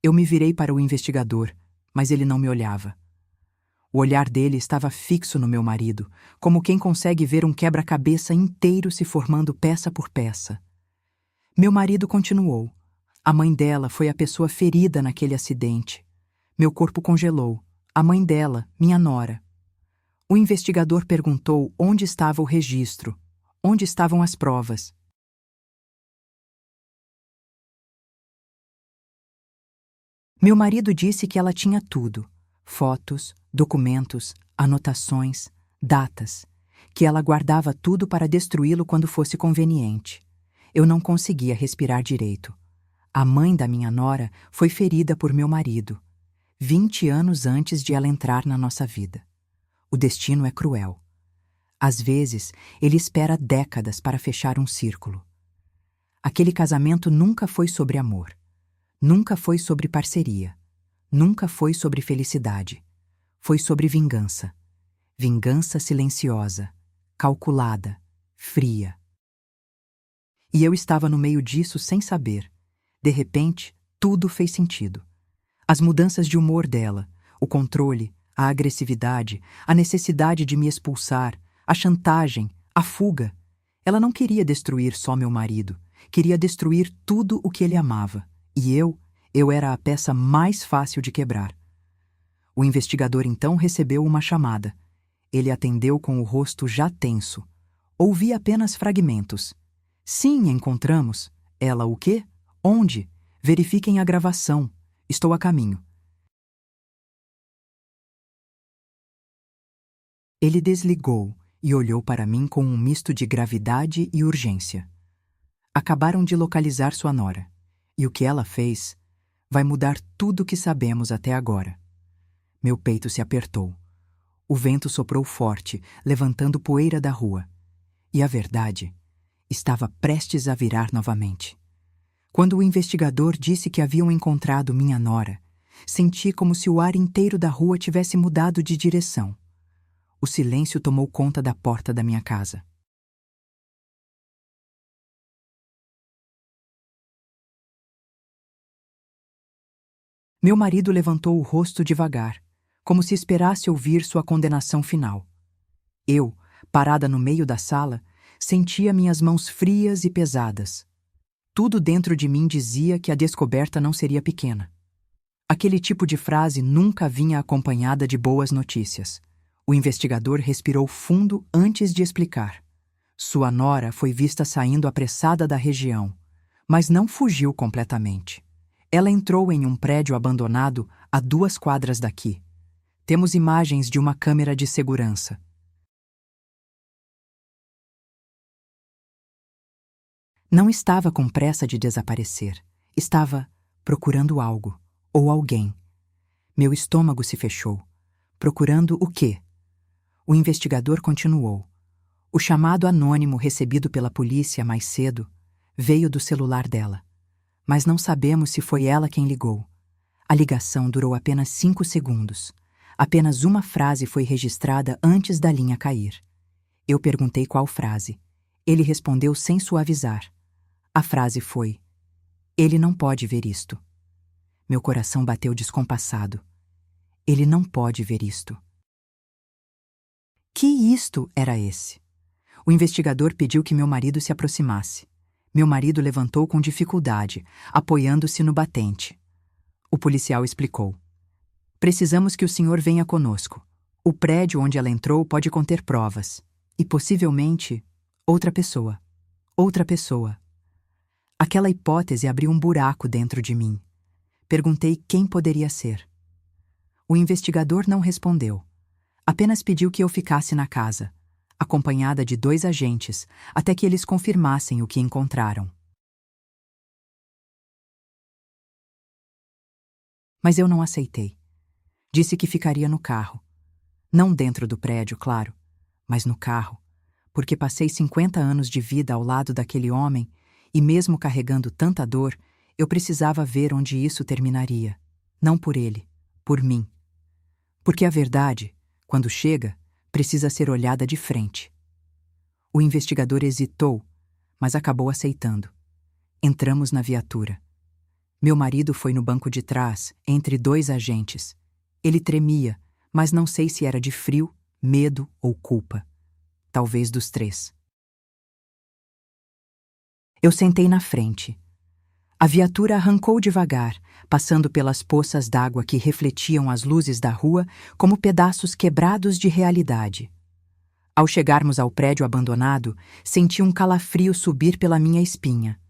Eu me virei para o investigador, mas ele não me olhava. O olhar dele estava fixo no meu marido, como quem consegue ver um quebra-cabeça inteiro se formando peça por peça. Meu marido continuou. A mãe dela foi a pessoa ferida naquele acidente. Meu corpo congelou. A mãe dela, minha nora. O investigador perguntou onde estava o registro, onde estavam as provas. Meu marido disse que ela tinha tudo: fotos, documentos, anotações, datas, que ela guardava tudo para destruí-lo quando fosse conveniente. Eu não conseguia respirar direito. A mãe da minha nora foi ferida por meu marido, 20 anos antes de ela entrar na nossa vida. O destino é cruel. Às vezes, ele espera décadas para fechar um círculo. Aquele casamento nunca foi sobre amor. Nunca foi sobre parceria. Nunca foi sobre felicidade. Foi sobre vingança. Vingança silenciosa, calculada, fria. E eu estava no meio disso sem saber. De repente, tudo fez sentido. As mudanças de humor dela, o controle, a agressividade, a necessidade de me expulsar, a chantagem, a fuga. Ela não queria destruir só meu marido, queria destruir tudo o que ele amava. E eu era a peça mais fácil de quebrar. O investigador então recebeu uma chamada. Ele atendeu com o rosto já tenso. Ouvi apenas fragmentos. Sim, encontramos. Ela o quê? Onde? Verifiquem a gravação. Estou a caminho. Ele desligou e olhou para mim com um misto de gravidade e urgência. Acabaram de localizar sua nora, e o que ela fez vai mudar tudo o que sabemos até agora. Meu peito se apertou. O vento soprou forte, levantando poeira da rua. E a verdade estava prestes a virar novamente. Quando o investigador disse que haviam encontrado minha nora, senti como se o ar inteiro da rua tivesse mudado de direção. O silêncio tomou conta da porta da minha casa. Meu marido levantou o rosto devagar, como se esperasse ouvir sua condenação final. Eu, parada no meio da sala, sentia minhas mãos frias e pesadas. Tudo dentro de mim dizia que a descoberta não seria pequena. Aquele tipo de frase nunca vinha acompanhada de boas notícias. O investigador respirou fundo antes de explicar. Sua nora foi vista saindo apressada da região, mas não fugiu completamente. Ela entrou em um prédio abandonado a 2 quadras daqui. Temos imagens de uma câmera de segurança. Não estava com pressa de desaparecer. Estava procurando algo, ou alguém. Meu estômago se fechou. Procurando o quê? O investigador continuou. O chamado anônimo recebido pela polícia mais cedo veio do celular dela. Mas não sabemos se foi ela quem ligou. A ligação durou apenas 5 segundos. Apenas uma frase foi registrada antes da linha cair. Eu perguntei qual frase. Ele respondeu sem suavizar. A frase foi: "Ele não pode ver isto." Meu coração bateu descompassado. Ele não pode ver isto. Que isto era esse? O investigador pediu que meu marido se aproximasse. Meu marido levantou com dificuldade, apoiando-se no batente. O policial explicou: "Precisamos que o senhor venha conosco. O prédio onde ela entrou pode conter provas. E possivelmente, outra pessoa. Outra pessoa." Aquela hipótese abriu um buraco dentro de mim. Perguntei quem poderia ser. O investigador não respondeu. Apenas pediu que eu ficasse na casa, acompanhada de 2 agentes, até que eles confirmassem o que encontraram. Mas eu não aceitei. Disse que ficaria no carro. Não dentro do prédio, claro, mas no carro, porque passei 50 anos de vida ao lado daquele homem e mesmo carregando tanta dor, eu precisava ver onde isso terminaria. Não por ele, por mim. Porque a verdade, quando chega, precisa ser olhada de frente. O investigador hesitou, mas acabou aceitando. Entramos na viatura. Meu marido foi no banco de trás, entre 2 agentes. Ele tremia, mas não sei se era de frio, medo ou culpa. Talvez dos 3. Eu sentei na frente. A viatura arrancou devagar, passando pelas poças d'água que refletiam as luzes da rua como pedaços quebrados de realidade. Ao chegarmos ao prédio abandonado, senti um calafrio subir pela minha espinha.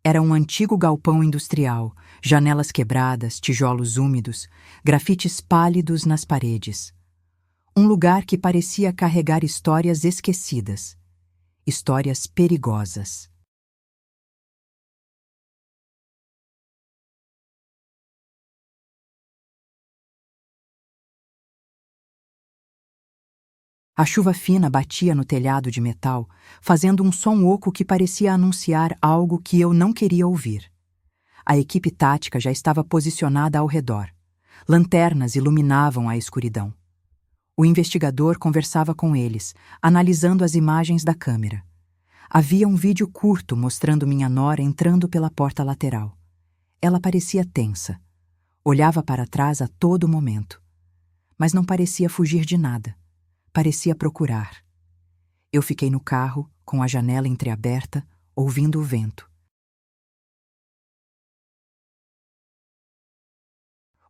Era um antigo galpão industrial, janelas quebradas, tijolos úmidos, grafites pálidos nas paredes. Um lugar que parecia carregar histórias esquecidas. Histórias perigosas. A chuva fina batia no telhado de metal, fazendo um som oco que parecia anunciar algo que eu não queria ouvir. A equipe tática já estava posicionada ao redor. Lanternas iluminavam a escuridão. O investigador conversava com eles, analisando as imagens da câmera. Havia um vídeo curto mostrando minha nora entrando pela porta lateral. Ela parecia tensa. Olhava para trás a todo momento. Mas não parecia fugir de nada. Parecia procurar. Eu fiquei no carro, com a janela entreaberta, ouvindo o vento.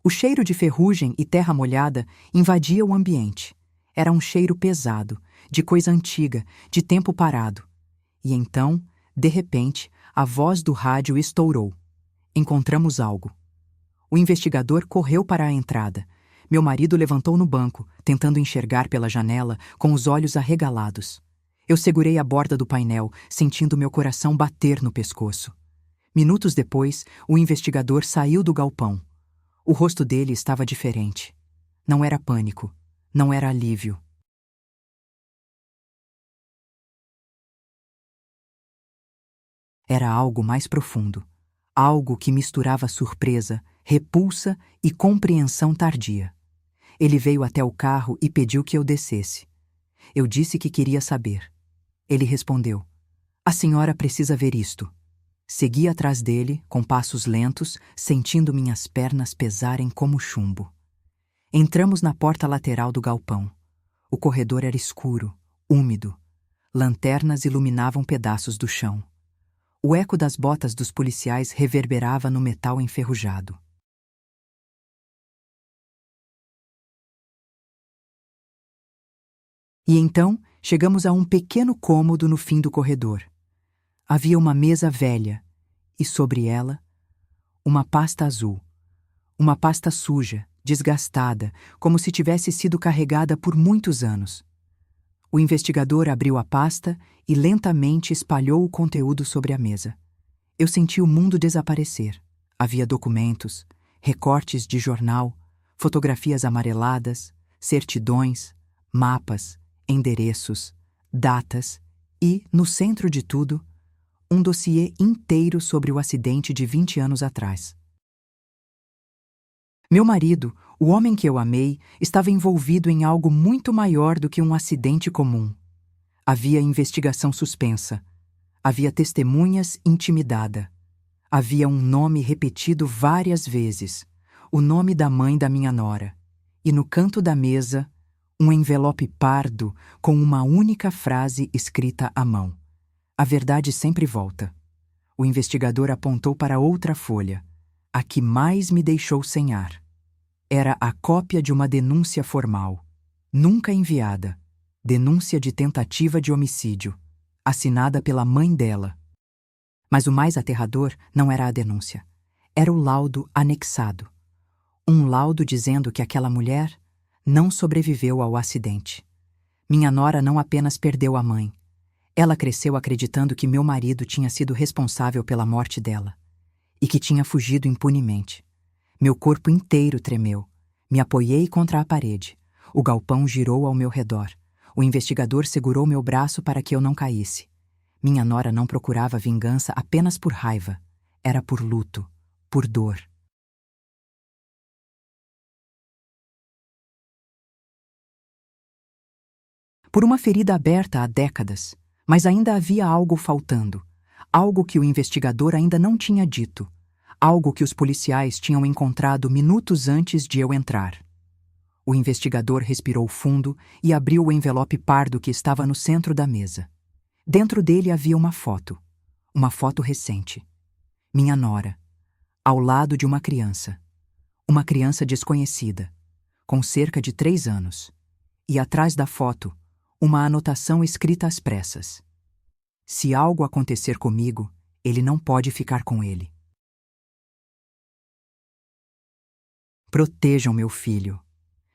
O cheiro de ferrugem e terra molhada invadia o ambiente. Era um cheiro pesado, de coisa antiga, de tempo parado. E então, de repente, a voz do rádio estourou. Encontramos algo. O investigador correu para a entrada. Meu marido levantou no banco, tentando enxergar pela janela, com os olhos arregalados. Eu segurei a borda do painel, sentindo meu coração bater no pescoço. Minutos depois, o investigador saiu do galpão. O rosto dele estava diferente. Não era pânico, não era alívio. Era algo mais profundo. Algo que misturava surpresa, repulsa e compreensão tardia. Ele veio até o carro e pediu que eu descesse. Eu disse que queria saber. Ele respondeu: "A senhora precisa ver isto." Segui atrás dele, com passos lentos, sentindo minhas pernas pesarem como chumbo. Entramos na porta lateral do galpão. O corredor era escuro, úmido. Lanternas iluminavam pedaços do chão. O eco das botas dos policiais reverberava no metal enferrujado. E então, chegamos a um pequeno cômodo no fim do corredor. Havia uma mesa velha, e sobre ela, uma pasta azul. Uma pasta suja, desgastada, como se tivesse sido carregada por muitos anos. O investigador abriu a pasta e lentamente espalhou o conteúdo sobre a mesa. Eu senti o mundo desaparecer. Havia documentos, recortes de jornal, fotografias amareladas, certidões, mapas, endereços, datas e, no centro de tudo, um dossiê inteiro sobre o acidente de 20 anos atrás. Meu marido, o homem que eu amei, estava envolvido em algo muito maior do que um acidente comum. Havia investigação suspensa. Havia testemunhas intimidada. Havia um nome repetido várias vezes, o nome da mãe da minha nora. E no canto da mesa, um envelope pardo com uma única frase escrita à mão: "A verdade sempre volta." O investigador apontou para outra folha, a que mais me deixou sem ar. Era a cópia de uma denúncia formal, nunca enviada, denúncia de tentativa de homicídio, assinada pela mãe dela. Mas o mais aterrador não era a denúncia. Era o laudo anexado. Um laudo dizendo que aquela mulher não sobreviveu ao acidente. Minha nora não apenas perdeu a mãe. Ela cresceu acreditando que meu marido tinha sido responsável pela morte dela e que tinha fugido impunemente. Meu corpo inteiro tremeu. Me apoiei contra a parede. O galpão girou ao meu redor. O investigador segurou meu braço para que eu não caísse. Minha nora não procurava vingança apenas por raiva. Era por luto, por dor. Por uma ferida aberta há décadas, mas ainda havia algo faltando. Algo que o investigador ainda não tinha dito. Algo que os policiais tinham encontrado minutos antes de eu entrar. O investigador respirou fundo e abriu o envelope pardo que estava no centro da mesa. Dentro dele havia uma foto recente. Minha nora, ao lado de uma criança desconhecida, com cerca de 3 anos. E atrás da foto, uma anotação escrita às pressas: "Se algo acontecer comigo, ele não pode ficar com ele." "Protejam meu filho."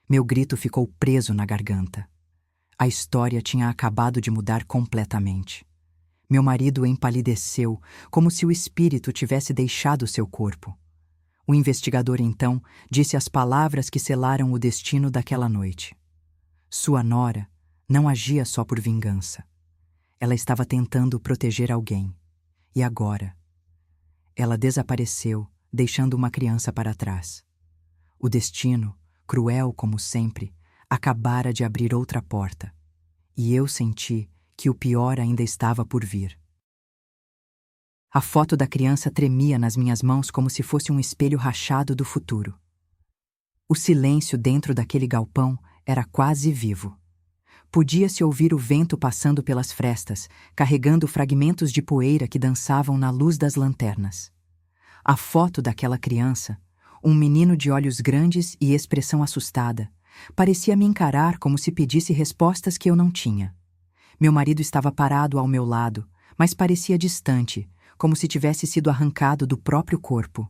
Meu grito ficou preso na garganta. A história tinha acabado de mudar completamente. Meu marido empalideceu, como se o espírito tivesse deixado seu corpo. O investigador, então, disse as palavras que selaram o destino daquela noite. Sua nora não agia só por vingança. Ela estava tentando proteger alguém. E agora? Ela desapareceu, deixando uma criança para trás. O destino, cruel como sempre, acabara de abrir outra porta. E eu senti que o pior ainda estava por vir. A foto da criança tremia nas minhas mãos como se fosse um espelho rachado do futuro. O silêncio dentro daquele galpão era quase vivo. Podia-se ouvir o vento passando pelas frestas, carregando fragmentos de poeira que dançavam na luz das lanternas. A foto daquela criança, um menino de olhos grandes e expressão assustada, parecia me encarar como se pedisse respostas que eu não tinha. Meu marido estava parado ao meu lado, mas parecia distante, como se tivesse sido arrancado do próprio corpo.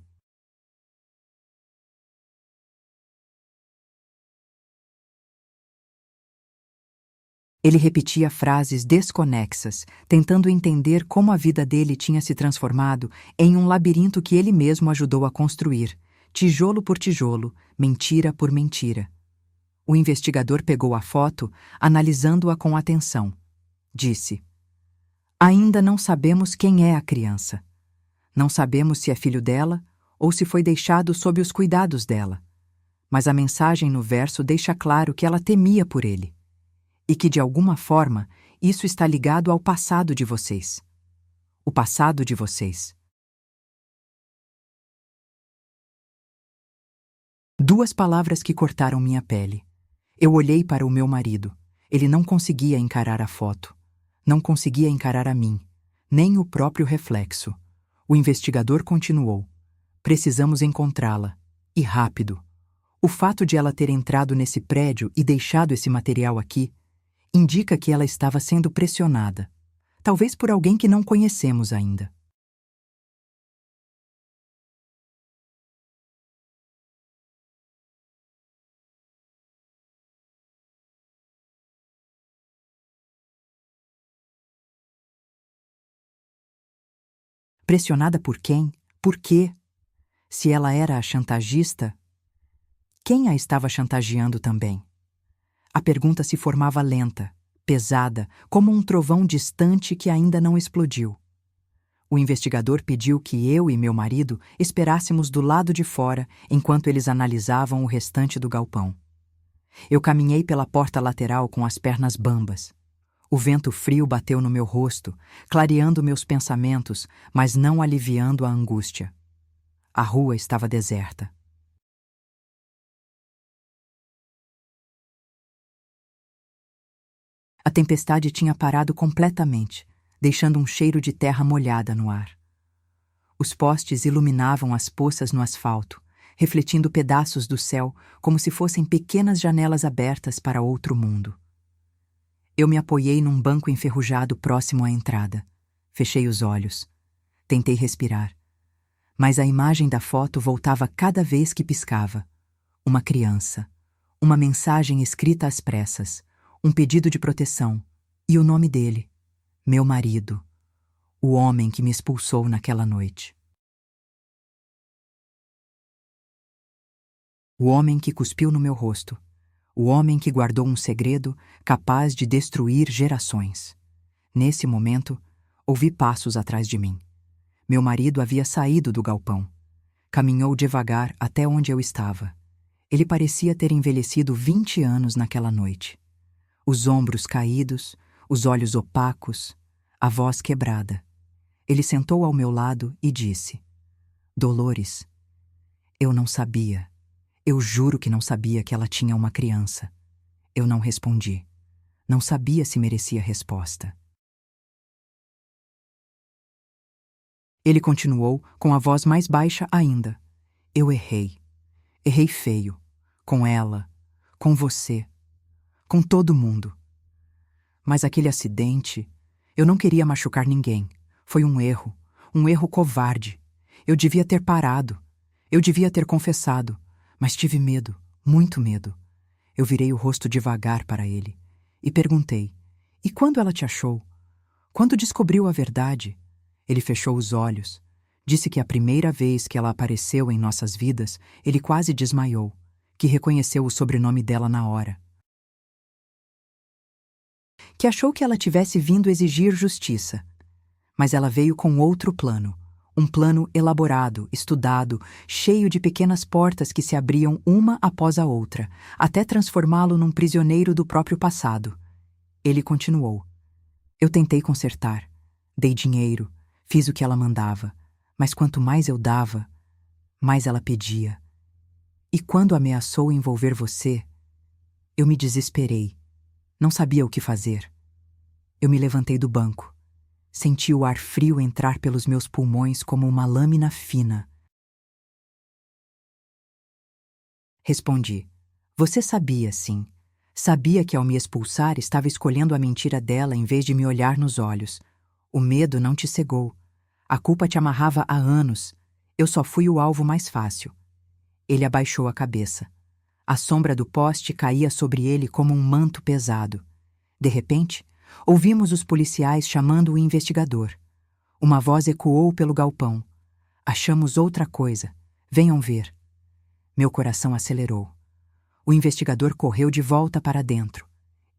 Ele repetia frases desconexas, tentando entender como a vida dele tinha se transformado em um labirinto que ele mesmo ajudou a construir, tijolo por tijolo, mentira por mentira. O investigador pegou a foto, analisando-a com atenção. Disse: "Ainda não sabemos quem é a criança. Não sabemos se é filho dela ou se foi deixado sob os cuidados dela. Mas a mensagem no verso deixa claro que ela temia por ele. E que, de alguma forma, isso está ligado ao passado de vocês. O passado de vocês." Duas palavras que cortaram minha pele. Eu olhei para o meu marido. Ele não conseguia encarar a foto. Não conseguia encarar a mim, nem o próprio reflexo. O investigador continuou: "Precisamos encontrá-la. E rápido. O fato de ela ter entrado nesse prédio e deixado esse material aqui indica que ela estava sendo pressionada, talvez por alguém que não conhecemos ainda." Pressionada por quem? Por quê? Se ela era a chantagista, quem a estava chantageando também? A pergunta se formava lenta, pesada, como um trovão distante que ainda não explodiu. O investigador pediu que eu e meu marido esperássemos do lado de fora enquanto eles analisavam o restante do galpão. Eu caminhei pela porta lateral com as pernas bambas. O vento frio bateu no meu rosto, clareando meus pensamentos, mas não aliviando a angústia. A rua estava deserta. A tempestade tinha parado completamente, deixando um cheiro de terra molhada no ar. Os postes iluminavam as poças no asfalto, refletindo pedaços do céu como se fossem pequenas janelas abertas para outro mundo. Eu me apoiei num banco enferrujado próximo à entrada. Fechei os olhos. Tentei respirar. Mas a imagem da foto voltava cada vez que piscava. Uma criança. Uma mensagem escrita às pressas. Um pedido de proteção. E o nome dele. Meu marido. O homem que me expulsou naquela noite. O homem que cuspiu no meu rosto. O homem que guardou um segredo capaz de destruir gerações. Nesse momento, ouvi passos atrás de mim. Meu marido havia saído do galpão. Caminhou devagar até onde eu estava. Ele parecia ter envelhecido 20 anos naquela noite. Os ombros caídos, os olhos opacos, a voz quebrada. Ele sentou ao meu lado e disse: "Dolores, eu não sabia. Eu juro que não sabia que ela tinha uma criança." Eu não respondi. Não sabia se merecia resposta. Ele continuou, com a voz mais baixa ainda: "Eu errei. Errei feio. Com ela. Com você. Com todo mundo. Mas aquele acidente... Eu não queria machucar ninguém. Foi um erro. Um erro covarde. Eu devia ter parado. Eu devia ter confessado. Mas tive medo. Muito medo." Eu virei o rosto devagar para ele e perguntei: "E quando ela te achou? Quando descobriu a verdade?" Ele fechou os olhos. Disse que a primeira vez que ela apareceu em nossas vidas, ele quase desmaiou, que reconheceu o sobrenome dela na hora. Que achou que ela tivesse vindo exigir justiça. Mas ela veio com outro plano. Um plano elaborado, estudado, cheio de pequenas portas que se abriam uma após a outra, até transformá-lo num prisioneiro do próprio passado. Ele continuou: "Eu tentei consertar. Dei dinheiro, fiz o que ela mandava. Mas quanto mais eu dava, mais ela pedia. E quando ameaçou envolver você, eu me desesperei. Não sabia o que fazer. Eu me levantei do banco. Senti o ar frio entrar pelos meus pulmões como uma lâmina fina. Respondi: "Você sabia, sim. Sabia que ao me expulsar estava escolhendo a mentira dela em vez de me olhar nos olhos. O medo não te cegou. A culpa te amarrava há anos. Eu só fui o alvo mais fácil." Ele abaixou a cabeça. A sombra do poste caía sobre ele como um manto pesado. De repente, ouvimos os policiais chamando o investigador. Uma voz ecoou pelo galpão. Achamos outra coisa. Venham ver. Meu coração acelerou. O investigador correu de volta para dentro.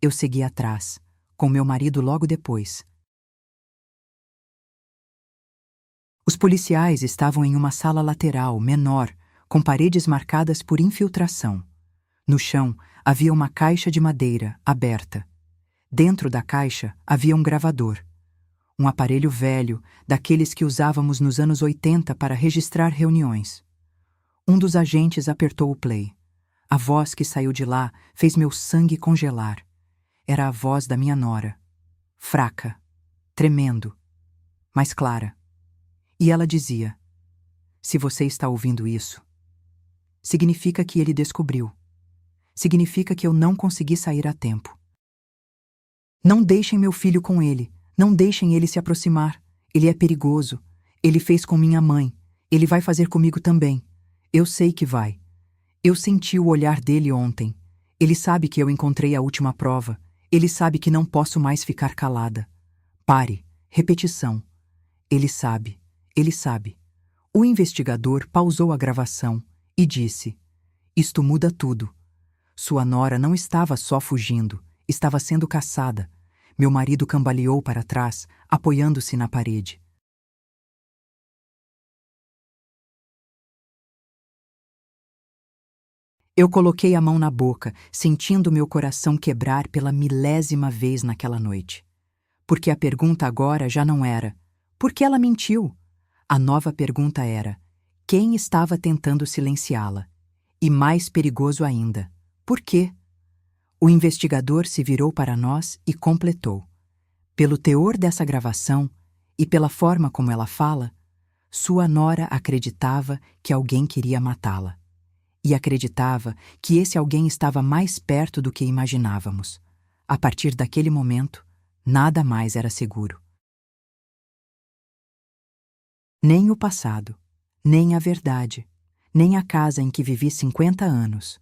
Eu segui atrás, com meu marido logo depois. Os policiais estavam em uma sala lateral, menor, com paredes marcadas por infiltração. No chão havia uma caixa de madeira, aberta. Dentro da caixa havia um gravador. Um aparelho velho, daqueles que usávamos nos anos 80 para registrar reuniões. Um dos agentes apertou o play. A voz que saiu de lá fez meu sangue congelar. Era a voz da minha nora. Fraca, tremendo, mas clara. E ela dizia: se você está ouvindo isso, significa que ele descobriu. Significa que eu não consegui sair a tempo. Não deixem meu filho com ele. Não deixem ele se aproximar. Ele é perigoso. Ele fez com minha mãe. Ele vai fazer comigo também. Eu sei que vai. Eu senti o olhar dele ontem. Ele sabe que eu encontrei a última prova. Ele sabe que não posso mais ficar calada. Pare. Repetição. Ele sabe. Ele sabe. O investigador pausou a gravação e disse: isto muda tudo. Sua nora não estava só fugindo, estava sendo caçada. Meu marido cambaleou para trás, apoiando-se na parede. Eu coloquei a mão na boca, sentindo meu coração quebrar pela milésima vez naquela noite. Porque a pergunta agora já não era: por que ela mentiu? A nova pergunta era: quem estava tentando silenciá-la? E mais perigoso ainda: por quê? O investigador se virou para nós e completou. Pelo teor dessa gravação e pela forma como ela fala, sua nora acreditava que alguém queria matá-la. E acreditava que esse alguém estava mais perto do que imaginávamos. A partir daquele momento, nada mais era seguro. Nem o passado, nem a verdade, nem a casa em que vivi 50 anos,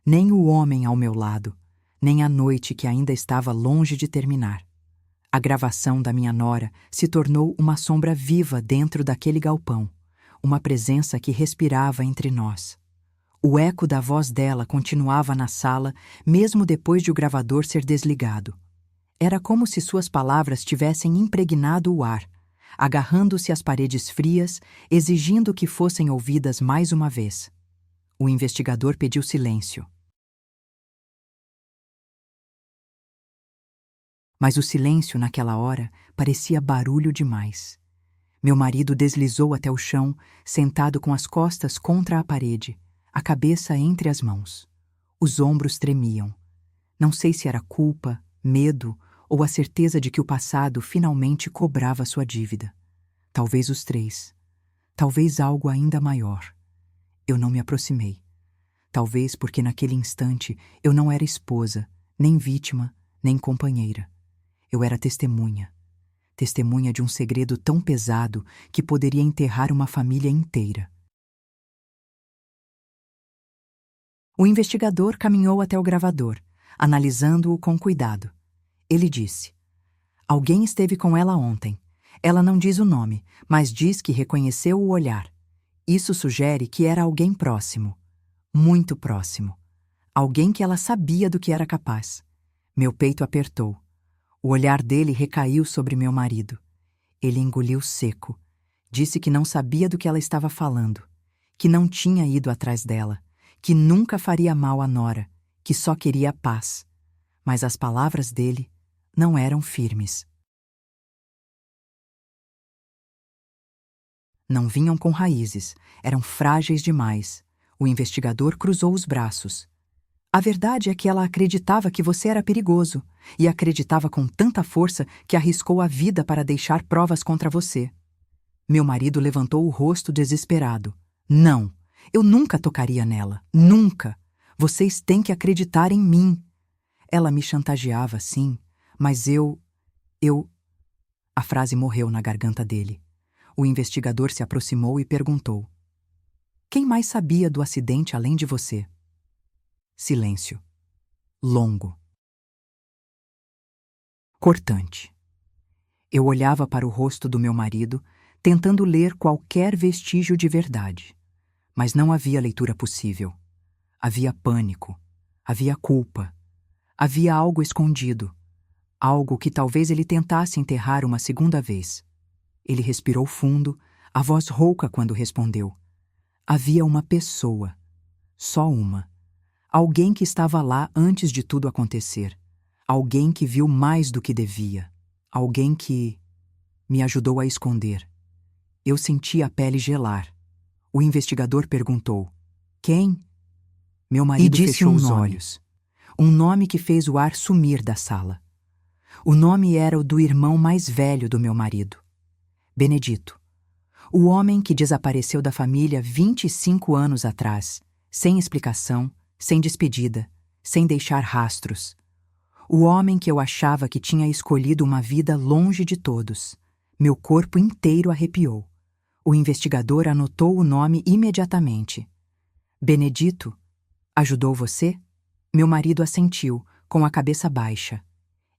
nem o homem ao meu lado, nem a noite que ainda estava longe de terminar. A gravação da minha nora se tornou uma sombra viva dentro daquele galpão, uma presença que respirava entre nós. O eco da voz dela continuava na sala, mesmo depois de o gravador ser desligado. Era como se suas palavras tivessem impregnado o ar, agarrando-se às paredes frias, exigindo que fossem ouvidas mais uma vez. O investigador pediu silêncio. Mas o silêncio, naquela hora, parecia barulho demais. Meu marido deslizou até o chão, sentado com as costas contra a parede, a cabeça entre as mãos. Os ombros tremiam. Não sei se era culpa, medo ou a certeza de que o passado finalmente cobrava sua dívida. Talvez os três. Talvez algo ainda maior. Eu não me aproximei. Talvez porque naquele instante eu não era esposa, nem vítima, nem companheira. Eu era testemunha. Testemunha de um segredo tão pesado que poderia enterrar uma família inteira. O investigador caminhou até o gravador, analisando-o com cuidado. Ele disse: alguém esteve com ela ontem. Ela não diz o nome, mas diz que reconheceu o olhar. Isso sugere que era alguém próximo. Muito próximo. Alguém que ela sabia do que era capaz. Meu peito apertou. O olhar dele recaiu sobre meu marido. Ele engoliu seco. Disse que não sabia do que ela estava falando, que não tinha ido atrás dela, que nunca faria mal à nora, que só queria paz. Mas as palavras dele não eram firmes. Não vinham com raízes, eram frágeis demais. O investigador cruzou os braços. A verdade é que ela acreditava que você era perigoso, e acreditava com tanta força que arriscou a vida para deixar provas contra você. Meu marido levantou o rosto desesperado. Não, eu nunca tocaria nela, nunca. Vocês têm que acreditar em mim. Ela me chantageava, sim, mas eu... A frase morreu na garganta dele. O investigador se aproximou e perguntou: quem mais sabia do acidente além de você? Silêncio. Longo. cortante. Eu olhava para o rosto do meu marido, tentando ler qualquer vestígio de verdade. Mas não havia leitura possível. Havia pânico, havia culpa, havia algo escondido, algo que talvez ele tentasse enterrar uma segunda vez. Ele respirou fundo, a voz rouca quando respondeu. Havia uma pessoa, só uma. Alguém que estava lá antes de tudo acontecer. Alguém que viu mais do que devia. Alguém que me ajudou a esconder. Eu senti a pele gelar. O investigador perguntou: quem? Meu marido fechou os olhos. Um nome que fez o ar sumir da sala. O nome era o do irmão mais velho do meu marido, Benedito. O homem que desapareceu da família 25 anos atrás, sem explicação, sem despedida, sem deixar rastros. O homem que eu achava que tinha escolhido uma vida longe de todos. Meu corpo inteiro arrepiou. O investigador anotou o nome imediatamente. Benedito, ajudou você? Meu marido assentiu, com a cabeça baixa.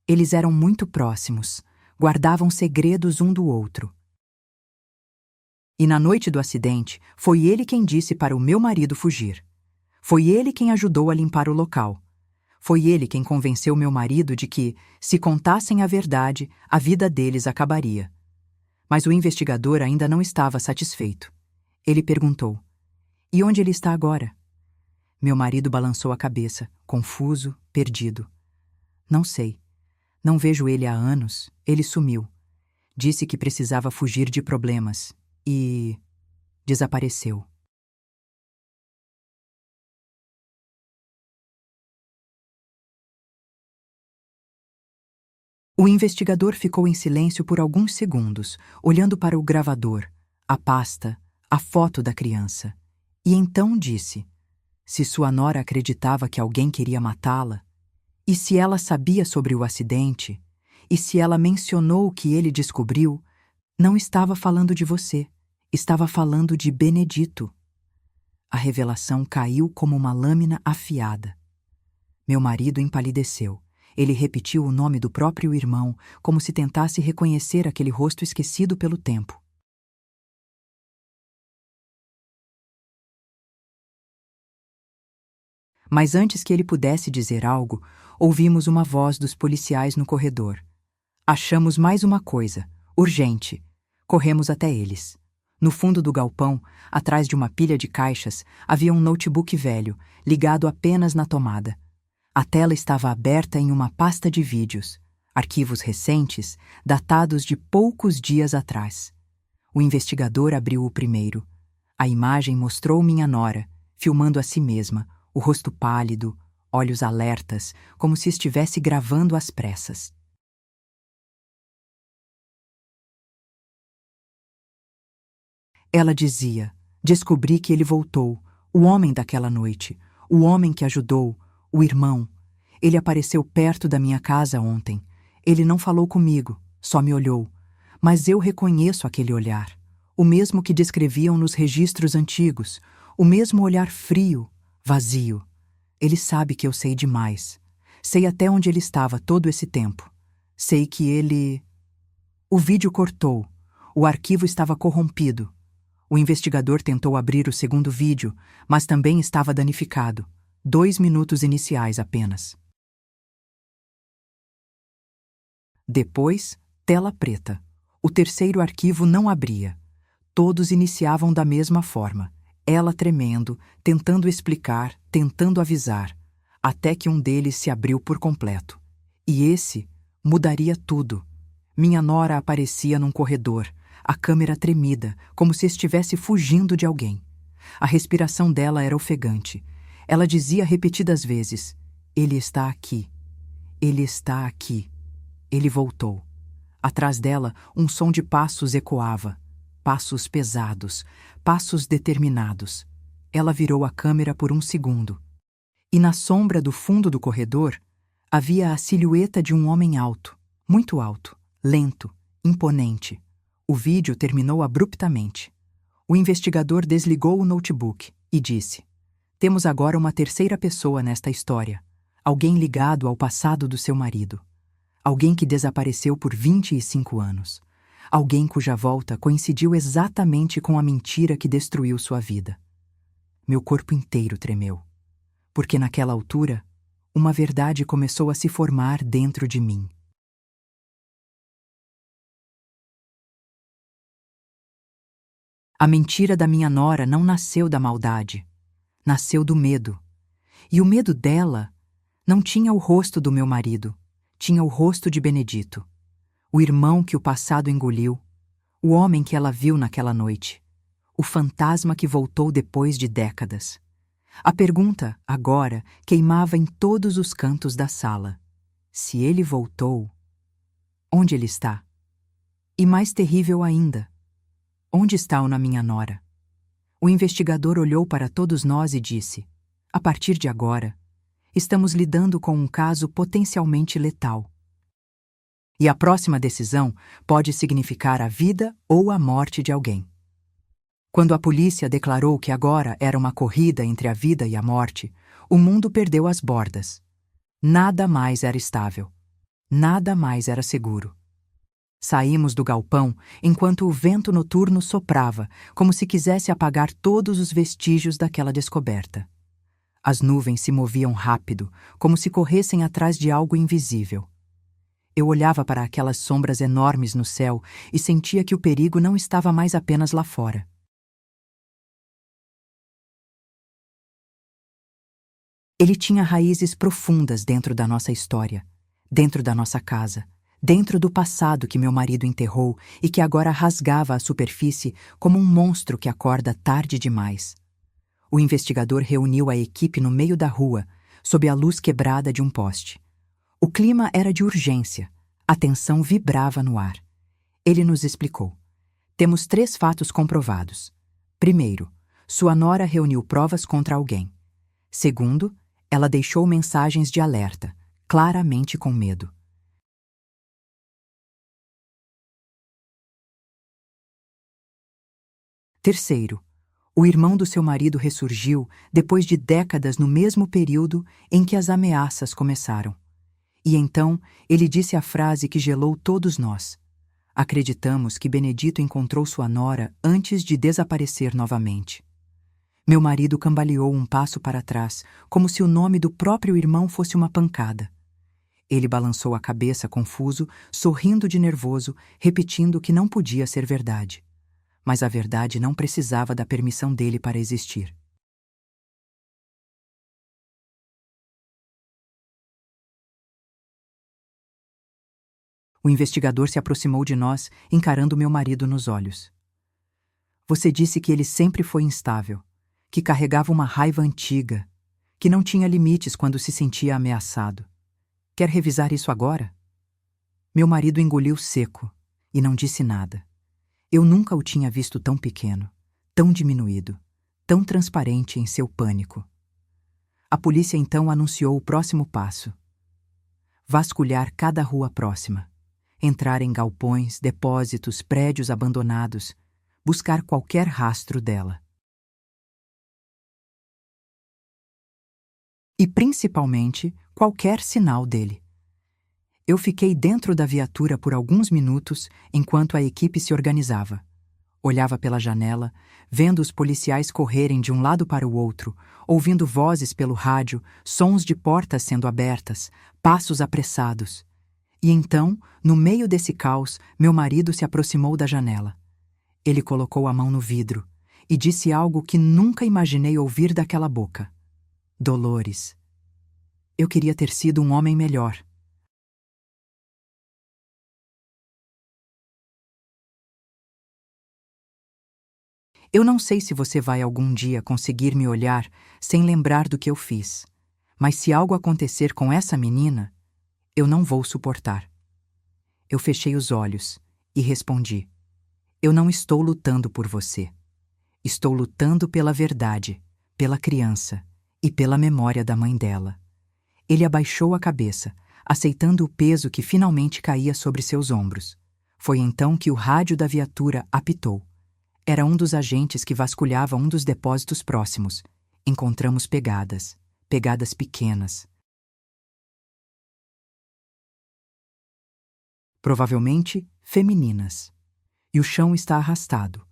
Eles eram muito próximos, guardavam segredos um do outro. E na noite do acidente, foi ele quem disse para o meu marido fugir. Foi ele quem ajudou a limpar o local. Foi ele quem convenceu meu marido de que, se contassem a verdade, a vida deles acabaria. Mas o investigador ainda não estava satisfeito. Ele perguntou: e onde ele está agora? Meu marido balançou a cabeça, confuso, perdido. Não sei. Não vejo ele há anos. Ele sumiu. Disse que precisava fugir de problemas. E desapareceu. O investigador ficou em silêncio por alguns segundos, olhando para o gravador, a pasta, a foto da criança. E então disse: se sua nora acreditava que alguém queria matá-la, e se ela sabia sobre o acidente, e se ela mencionou o que ele descobriu, não estava falando de você, estava falando de Benedito. A revelação caiu como uma lâmina afiada. Meu marido empalideceu. Ele repetiu o nome do próprio irmão, como se tentasse reconhecer aquele rosto esquecido pelo tempo. Mas antes que ele pudesse dizer algo, ouvimos uma voz dos policiais no corredor. Achamos mais uma coisa, urgente. Corremos até eles. No fundo do galpão, atrás de uma pilha de caixas, havia um notebook velho, ligado apenas na tomada. A tela estava aberta em uma pasta de vídeos, arquivos recentes, datados de poucos dias atrás. O investigador abriu o primeiro. A imagem mostrou minha nora, filmando a si mesma, o rosto pálido, olhos alertas, como se estivesse gravando às pressas. Ela dizia: descobri que ele voltou, o homem daquela noite, o homem que ajudou, o irmão. Ele apareceu perto da minha casa ontem. Ele não falou comigo, só me olhou. Mas eu reconheço aquele olhar. O mesmo que descreviam nos registros antigos. O mesmo olhar frio, vazio. Ele sabe que eu sei demais. Sei até onde ele estava todo esse tempo. Sei que ele... O vídeo cortou. O arquivo estava corrompido. O investigador tentou abrir o segundo vídeo, mas também estava danificado. 2 minutos iniciais apenas. Depois, tela preta. O terceiro arquivo não abria. Todos iniciavam da mesma forma. Ela tremendo, tentando explicar, tentando avisar, até que um deles se abriu por completo. E esse mudaria tudo. Minha nora aparecia num corredor, a câmera tremida, como se estivesse fugindo de alguém. A respiração dela era ofegante. Ela dizia repetidas vezes: ele está aqui. Ele está aqui. Ele voltou. Atrás dela, um som de passos ecoava. Passos pesados, passos determinados. Ela virou a câmera por um segundo. E na sombra do fundo do corredor, havia a silhueta de um homem alto, muito alto, lento, imponente. O vídeo terminou abruptamente. O investigador desligou o notebook e disse: temos agora uma terceira pessoa nesta história. Alguém ligado ao passado do seu marido. Alguém que desapareceu por 25 anos. Alguém cuja volta coincidiu exatamente com a mentira que destruiu sua vida. Meu corpo inteiro tremeu, porque naquela altura, uma verdade começou a se formar dentro de mim. A mentira da minha nora não nasceu da maldade, nasceu do medo. E o medo dela não tinha o rosto do meu marido, tinha o rosto de Benedito, o irmão que o passado engoliu, o homem que ela viu naquela noite, o fantasma que voltou depois de décadas. A pergunta, agora, queimava em todos os cantos da sala. Se ele voltou, onde ele está? E mais terrível ainda, onde está o na minha nora? O investigador olhou para todos nós e disse: a partir de agora, estamos lidando com um caso potencialmente letal. E a próxima decisão pode significar a vida ou a morte de alguém. Quando a polícia declarou que agora era uma corrida entre a vida e a morte, o mundo perdeu as bordas. Nada mais era estável. Nada mais era seguro. Saímos do galpão enquanto o vento noturno soprava, como se quisesse apagar todos os vestígios daquela descoberta. As nuvens se moviam rápido, como se corressem atrás de algo invisível. Eu olhava para aquelas sombras enormes no céu e sentia que o perigo não estava mais apenas lá fora. Ele tinha raízes profundas dentro da nossa história, dentro da nossa casa, dentro do passado que meu marido enterrou e que agora rasgava a superfície como um monstro que acorda tarde demais. O investigador reuniu a equipe no meio da rua, sob a luz quebrada de um poste. O clima era de urgência, a tensão vibrava no ar. Ele nos explicou. Temos 3 fatos comprovados. Primeiro, sua nora reuniu provas contra alguém. Segundo, ela deixou mensagens de alerta, claramente com medo. Terceiro, o irmão do seu marido ressurgiu depois de décadas no mesmo período em que as ameaças começaram. E então ele disse a frase que gelou todos nós. Acreditamos que Benedito encontrou sua nora antes de desaparecer novamente. Meu marido cambaleou um passo para trás, como se o nome do próprio irmão fosse uma pancada. Ele balançou a cabeça confuso, sorrindo de nervoso, repetindo que não podia ser verdade. Mas a verdade não precisava da permissão dele para existir. O investigador se aproximou de nós, encarando meu marido nos olhos. Você disse que ele sempre foi instável, que carregava uma raiva antiga, que não tinha limites quando se sentia ameaçado. Quer revisar isso agora? Meu marido engoliu seco e não disse nada. Eu nunca o tinha visto tão pequeno, tão diminuído, tão transparente em seu pânico. A polícia então anunciou o próximo passo. Vasculhar cada rua próxima. Entrar em galpões, depósitos, prédios abandonados. Buscar qualquer rastro dela. E principalmente, qualquer sinal dele. Eu fiquei dentro da viatura por alguns minutos enquanto a equipe se organizava. Olhava pela janela, vendo os policiais correrem de um lado para o outro, ouvindo vozes pelo rádio, sons de portas sendo abertas, passos apressados. E então, no meio desse caos, meu marido se aproximou da janela. Ele colocou a mão no vidro e disse algo que nunca imaginei ouvir daquela boca. Dolores. Eu queria ter sido um homem melhor. Eu não sei se você vai algum dia conseguir me olhar sem lembrar do que eu fiz, mas se algo acontecer com essa menina, eu não vou suportar. Eu fechei os olhos e respondi: eu não estou lutando por você. Estou lutando pela verdade, pela criança e pela memória da mãe dela. Ele abaixou a cabeça, aceitando o peso que finalmente caía sobre seus ombros. Foi então que o rádio da viatura apitou. Era um dos agentes que vasculhava um dos depósitos próximos. Encontramos pegadas, pegadas pequenas, provavelmente femininas. E o chão está arrastado.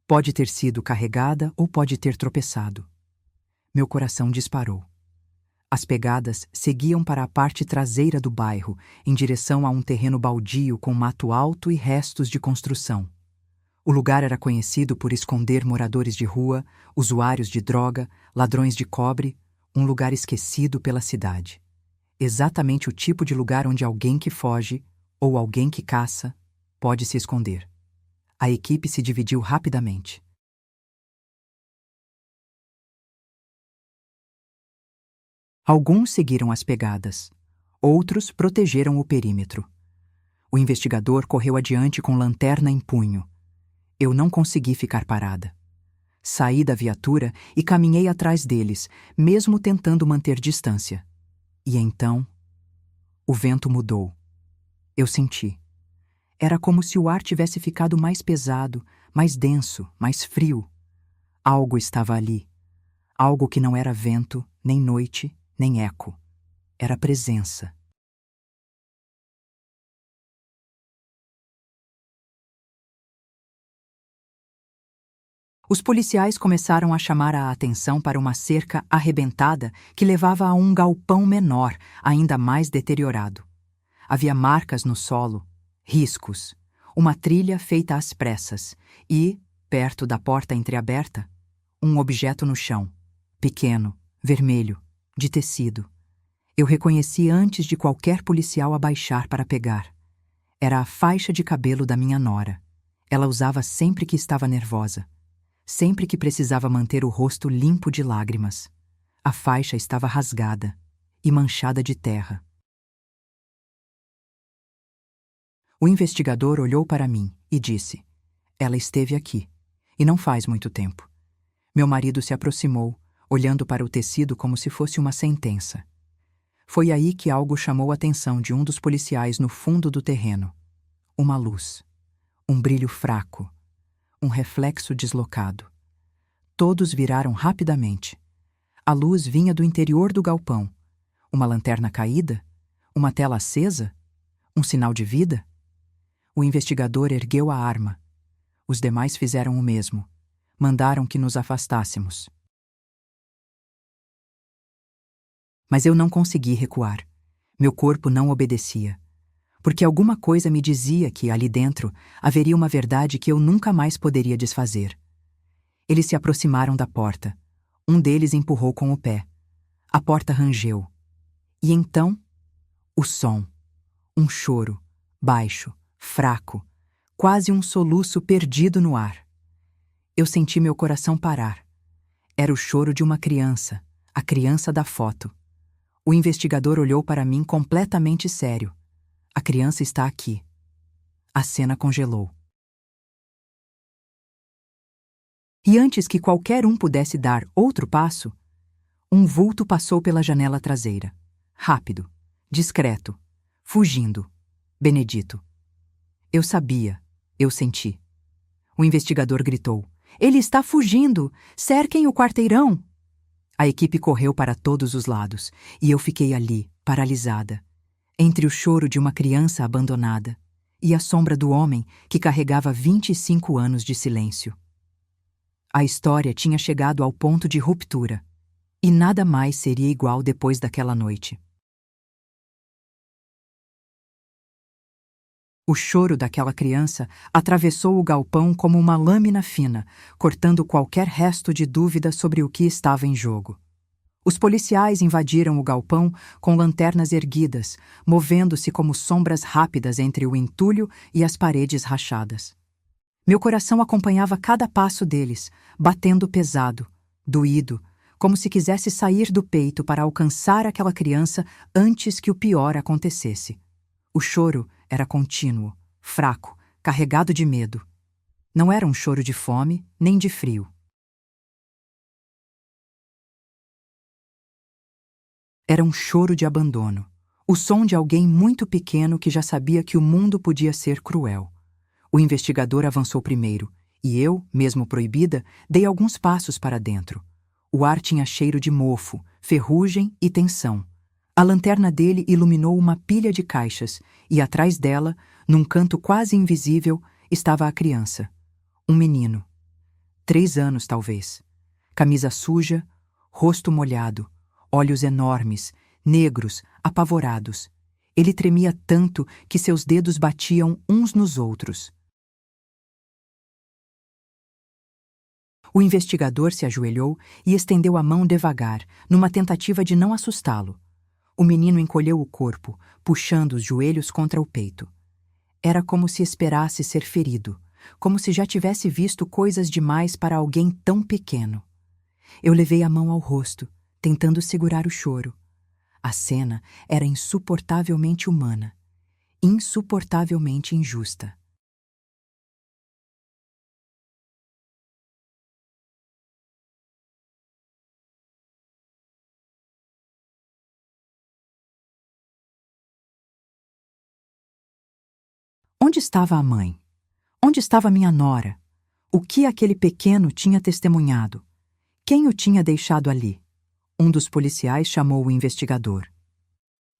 Pode ter sido carregada ou pode ter tropeçado. Meu coração disparou. As pegadas seguiam para a parte traseira do bairro, em direção a um terreno baldio com mato alto e restos de construção. O lugar era conhecido por esconder moradores de rua, usuários de droga, ladrões de cobre, um lugar esquecido pela cidade. Exatamente o tipo de lugar onde alguém que foge, ou alguém que caça, pode se esconder. A equipe se dividiu rapidamente. Alguns seguiram as pegadas, outros protegeram o perímetro. O investigador correu adiante com lanterna em punho. Eu não consegui ficar parada. Saí da viatura e caminhei atrás deles, mesmo tentando manter distância. E então, o vento mudou. Eu senti. Era como se o ar tivesse ficado mais pesado, mais denso, mais frio. Algo estava ali. Algo que não era vento, nem noite, nem eco. Era presença. Os policiais começaram a chamar a atenção para uma cerca arrebentada que levava a um galpão menor, ainda mais deteriorado. Havia marcas no solo, riscos, uma trilha feita às pressas e, perto da porta entreaberta, um objeto no chão, pequeno, vermelho, de tecido. Eu reconheci antes de qualquer policial abaixar para pegar. Era a faixa de cabelo da minha nora. Ela usava sempre que estava nervosa, sempre que precisava manter o rosto limpo de lágrimas. A faixa estava rasgada e manchada de terra. O investigador olhou para mim e disse: "Ela esteve aqui, e não faz muito tempo." Meu marido se aproximou, olhando para o tecido como se fosse uma sentença. Foi aí que algo chamou a atenção de um dos policiais no fundo do terreno. Uma luz. Um brilho fraco. Um reflexo deslocado. Todos viraram rapidamente. A luz vinha do interior do galpão. Uma lanterna caída? Uma tela acesa? Um sinal de vida? O investigador ergueu a arma. Os demais fizeram o mesmo. Mandaram que nos afastássemos. Mas eu não consegui recuar. Meu corpo não obedecia. Porque alguma coisa me dizia que, ali dentro, haveria uma verdade que eu nunca mais poderia desfazer. Eles se aproximaram da porta. Um deles empurrou com o pé. A porta rangeu. E então, o som. Um choro, baixo, fraco, quase um soluço perdido no ar. Eu senti meu coração parar. Era o choro de uma criança, a criança da foto. O investigador olhou para mim completamente sério. A criança está aqui. A cena congelou. E antes que qualquer um pudesse dar outro passo, um vulto passou pela janela traseira. Rápido, discreto, fugindo. Benedito. Eu sabia, eu senti. O investigador gritou: "Ele está fugindo! Cerquem o quarteirão!" A equipe correu para todos os lados, e eu fiquei ali, paralisada, entre o choro de uma criança abandonada e a sombra do homem que carregava 25 anos de silêncio. A história tinha chegado ao ponto de ruptura, e nada mais seria igual depois daquela noite. O choro daquela criança atravessou o galpão como uma lâmina fina, cortando qualquer resto de dúvida sobre o que estava em jogo. Os policiais invadiram o galpão com lanternas erguidas, movendo-se como sombras rápidas entre o entulho e as paredes rachadas. Meu coração acompanhava cada passo deles, batendo pesado, doído, como se quisesse sair do peito para alcançar aquela criança antes que o pior acontecesse. O choro era contínuo, fraco, carregado de medo. Não era um choro de fome, nem de frio. Era um choro de abandono, o som de alguém muito pequeno que já sabia que o mundo podia ser cruel. O investigador avançou primeiro, e eu, mesmo proibida, dei alguns passos para dentro. O ar tinha cheiro de mofo, ferrugem e tensão. A lanterna dele iluminou uma pilha de caixas e atrás dela, num canto quase invisível, estava a criança. Um menino. 3 anos, talvez. Camisa suja, rosto molhado, olhos enormes, negros, apavorados. Ele tremia tanto que seus dedos batiam uns nos outros. O investigador se ajoelhou e estendeu a mão devagar, numa tentativa de não assustá-lo. O menino encolheu o corpo, puxando os joelhos contra o peito. Era como se esperasse ser ferido, como se já tivesse visto coisas demais para alguém tão pequeno. Eu levei a mão ao rosto, tentando segurar o choro. A cena era insuportavelmente humana, insuportavelmente injusta. Onde estava a mãe? Onde estava minha nora? O que aquele pequeno tinha testemunhado? Quem o tinha deixado ali? Um dos policiais chamou o investigador.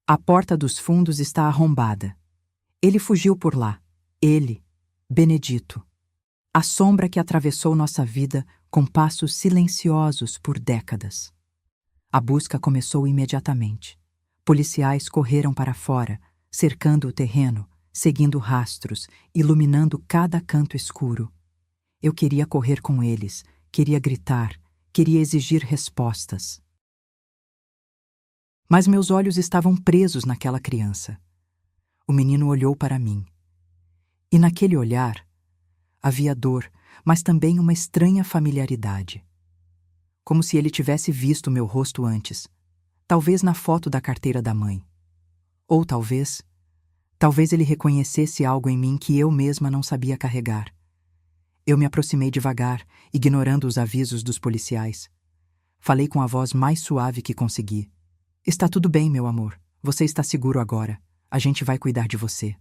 A porta dos fundos está arrombada. Ele fugiu por lá. Ele, Benedito. A sombra que atravessou nossa vida com passos silenciosos por décadas. A busca começou imediatamente. Policiais correram para fora, cercando o terreno, seguindo rastros, iluminando cada canto escuro. Eu queria correr com eles, queria gritar, queria exigir respostas. Mas meus olhos estavam presos naquela criança. O menino olhou para mim. E naquele olhar havia dor, mas também uma estranha familiaridade. Como se ele tivesse visto meu rosto antes, talvez na foto da carteira da mãe. Ou talvez ele reconhecesse algo em mim que eu mesma não sabia carregar. Eu me aproximei devagar, ignorando os avisos dos policiais. Falei com a voz mais suave que consegui. Está tudo bem, meu amor. Você está seguro agora. A gente vai cuidar de você.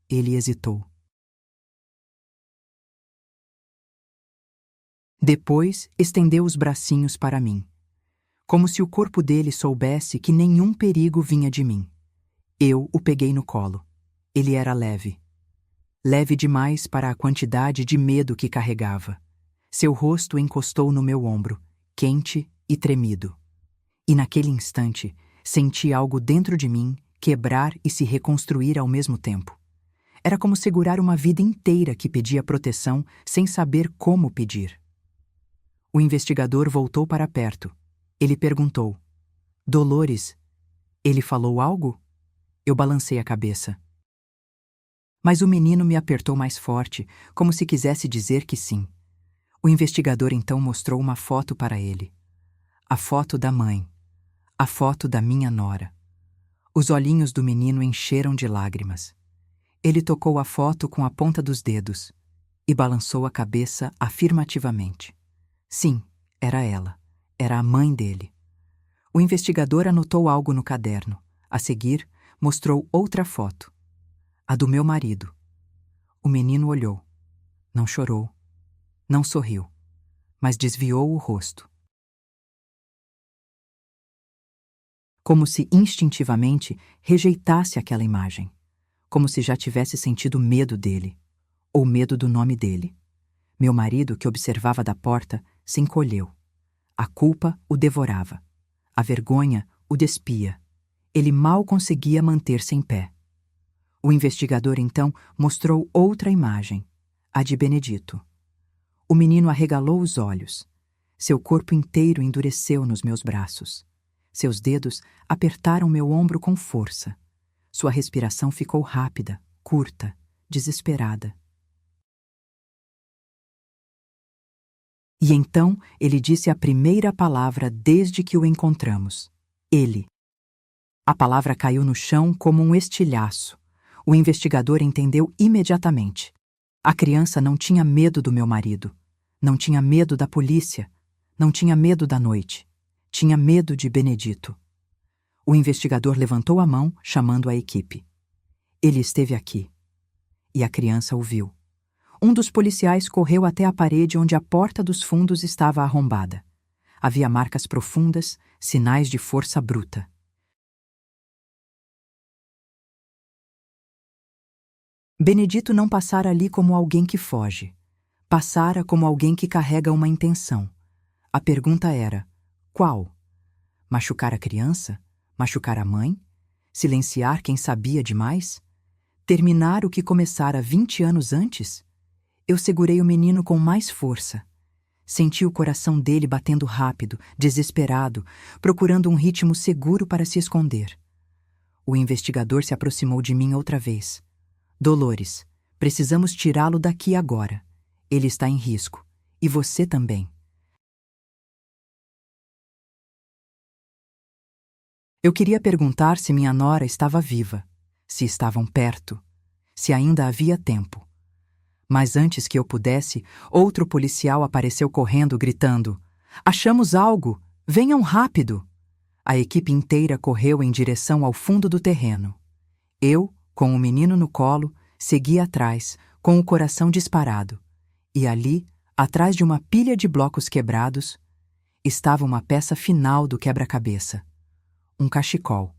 Ele hesitou. Depois, estendeu os bracinhos para mim, como se o corpo dele soubesse que nenhum perigo vinha de mim. Eu o peguei no colo. Ele era leve. Leve demais para a quantidade de medo que carregava. Seu rosto encostou no meu ombro, quente e tremido. E naquele instante, senti algo dentro de mim quebrar e se reconstruir ao mesmo tempo. Era como segurar uma vida inteira que pedia proteção sem saber como pedir. O investigador voltou para perto. Ele perguntou: Dolores, ele falou algo? Eu balancei a cabeça. Mas o menino me apertou mais forte, como se quisesse dizer que sim. O investigador então mostrou uma foto para ele. A foto da mãe. A foto da minha nora. Os olhinhos do menino encheram de lágrimas. Ele tocou a foto com a ponta dos dedos e balançou a cabeça afirmativamente. Sim, era ela. Era a mãe dele. O investigador anotou algo no caderno. A seguir, mostrou outra foto. A do meu marido. O menino olhou. Não chorou. Não sorriu. Mas desviou o rosto. Como se instintivamente rejeitasse aquela imagem. Como se já tivesse sentido medo dele. Ou medo do nome dele. Meu marido, que observava da porta, se encolheu. A culpa o devorava. A vergonha o despia. Ele mal conseguia manter-se em pé. O investigador, então, mostrou outra imagem, a de Benedito. O menino arregalou os olhos. Seu corpo inteiro endureceu nos meus braços. Seus dedos apertaram meu ombro com força. Sua respiração ficou rápida, curta, desesperada. E então ele disse a primeira palavra desde que o encontramos. Ele. A palavra caiu no chão como um estilhaço. O investigador entendeu imediatamente. A criança não tinha medo do meu marido. Não tinha medo da polícia. Não tinha medo da noite. Tinha medo de Benedito. O investigador levantou a mão, chamando a equipe. Ele esteve aqui. E a criança o viu. Um dos policiais correu até a parede onde a porta dos fundos estava arrombada. Havia marcas profundas, sinais de força bruta. Benedito não passara ali como alguém que foge. Passara como alguém que carrega uma intenção. A pergunta era: qual? Machucar a criança? Machucar a mãe? Silenciar quem sabia demais? Terminar o que começara 20 anos antes? Eu segurei o menino com mais força. Senti o coração dele batendo rápido, desesperado, procurando um ritmo seguro para se esconder. O investigador se aproximou de mim outra vez. Dolores, precisamos tirá-lo daqui agora. Ele está em risco. E você também. Eu queria perguntar se minha nora estava viva, se estavam perto, se ainda havia tempo. Mas antes que eu pudesse, outro policial apareceu correndo, gritando: "Achamos algo! Venham rápido!" A equipe inteira correu em direção ao fundo do terreno. Eu, com o menino no colo, segui atrás, com o coração disparado. E ali, atrás de uma pilha de blocos quebrados, estava uma peça final do quebra-cabeça. Um cachecol,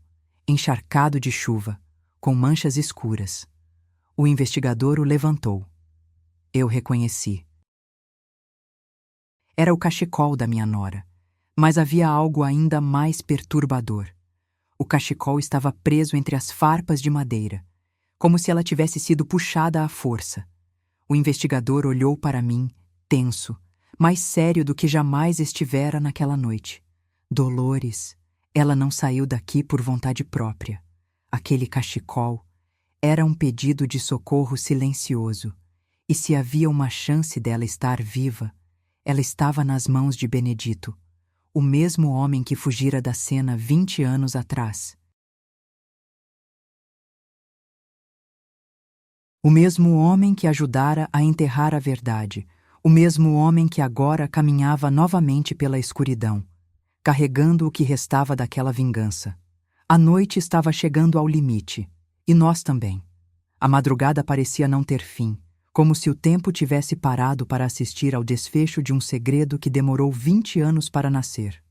encharcado de chuva, com manchas escuras. O investigador o levantou. Eu reconheci. Era o cachecol da minha nora, mas havia algo ainda mais perturbador. O cachecol estava preso entre as farpas de madeira, como se ela tivesse sido puxada à força. O investigador olhou para mim, tenso, mais sério do que jamais estivera naquela noite. Dolores, ela não saiu daqui por vontade própria. Aquele cachecol era um pedido de socorro silencioso, e se havia uma chance dela estar viva, ela estava nas mãos de Benedito, o mesmo homem que fugira da cena 20 anos atrás. O mesmo homem que ajudara a enterrar a verdade, o mesmo homem que agora caminhava novamente pela escuridão, carregando o que restava daquela vingança. A noite estava chegando ao limite, e nós também. A madrugada parecia não ter fim, como se o tempo tivesse parado para assistir ao desfecho de um segredo que demorou 20 anos para nascer.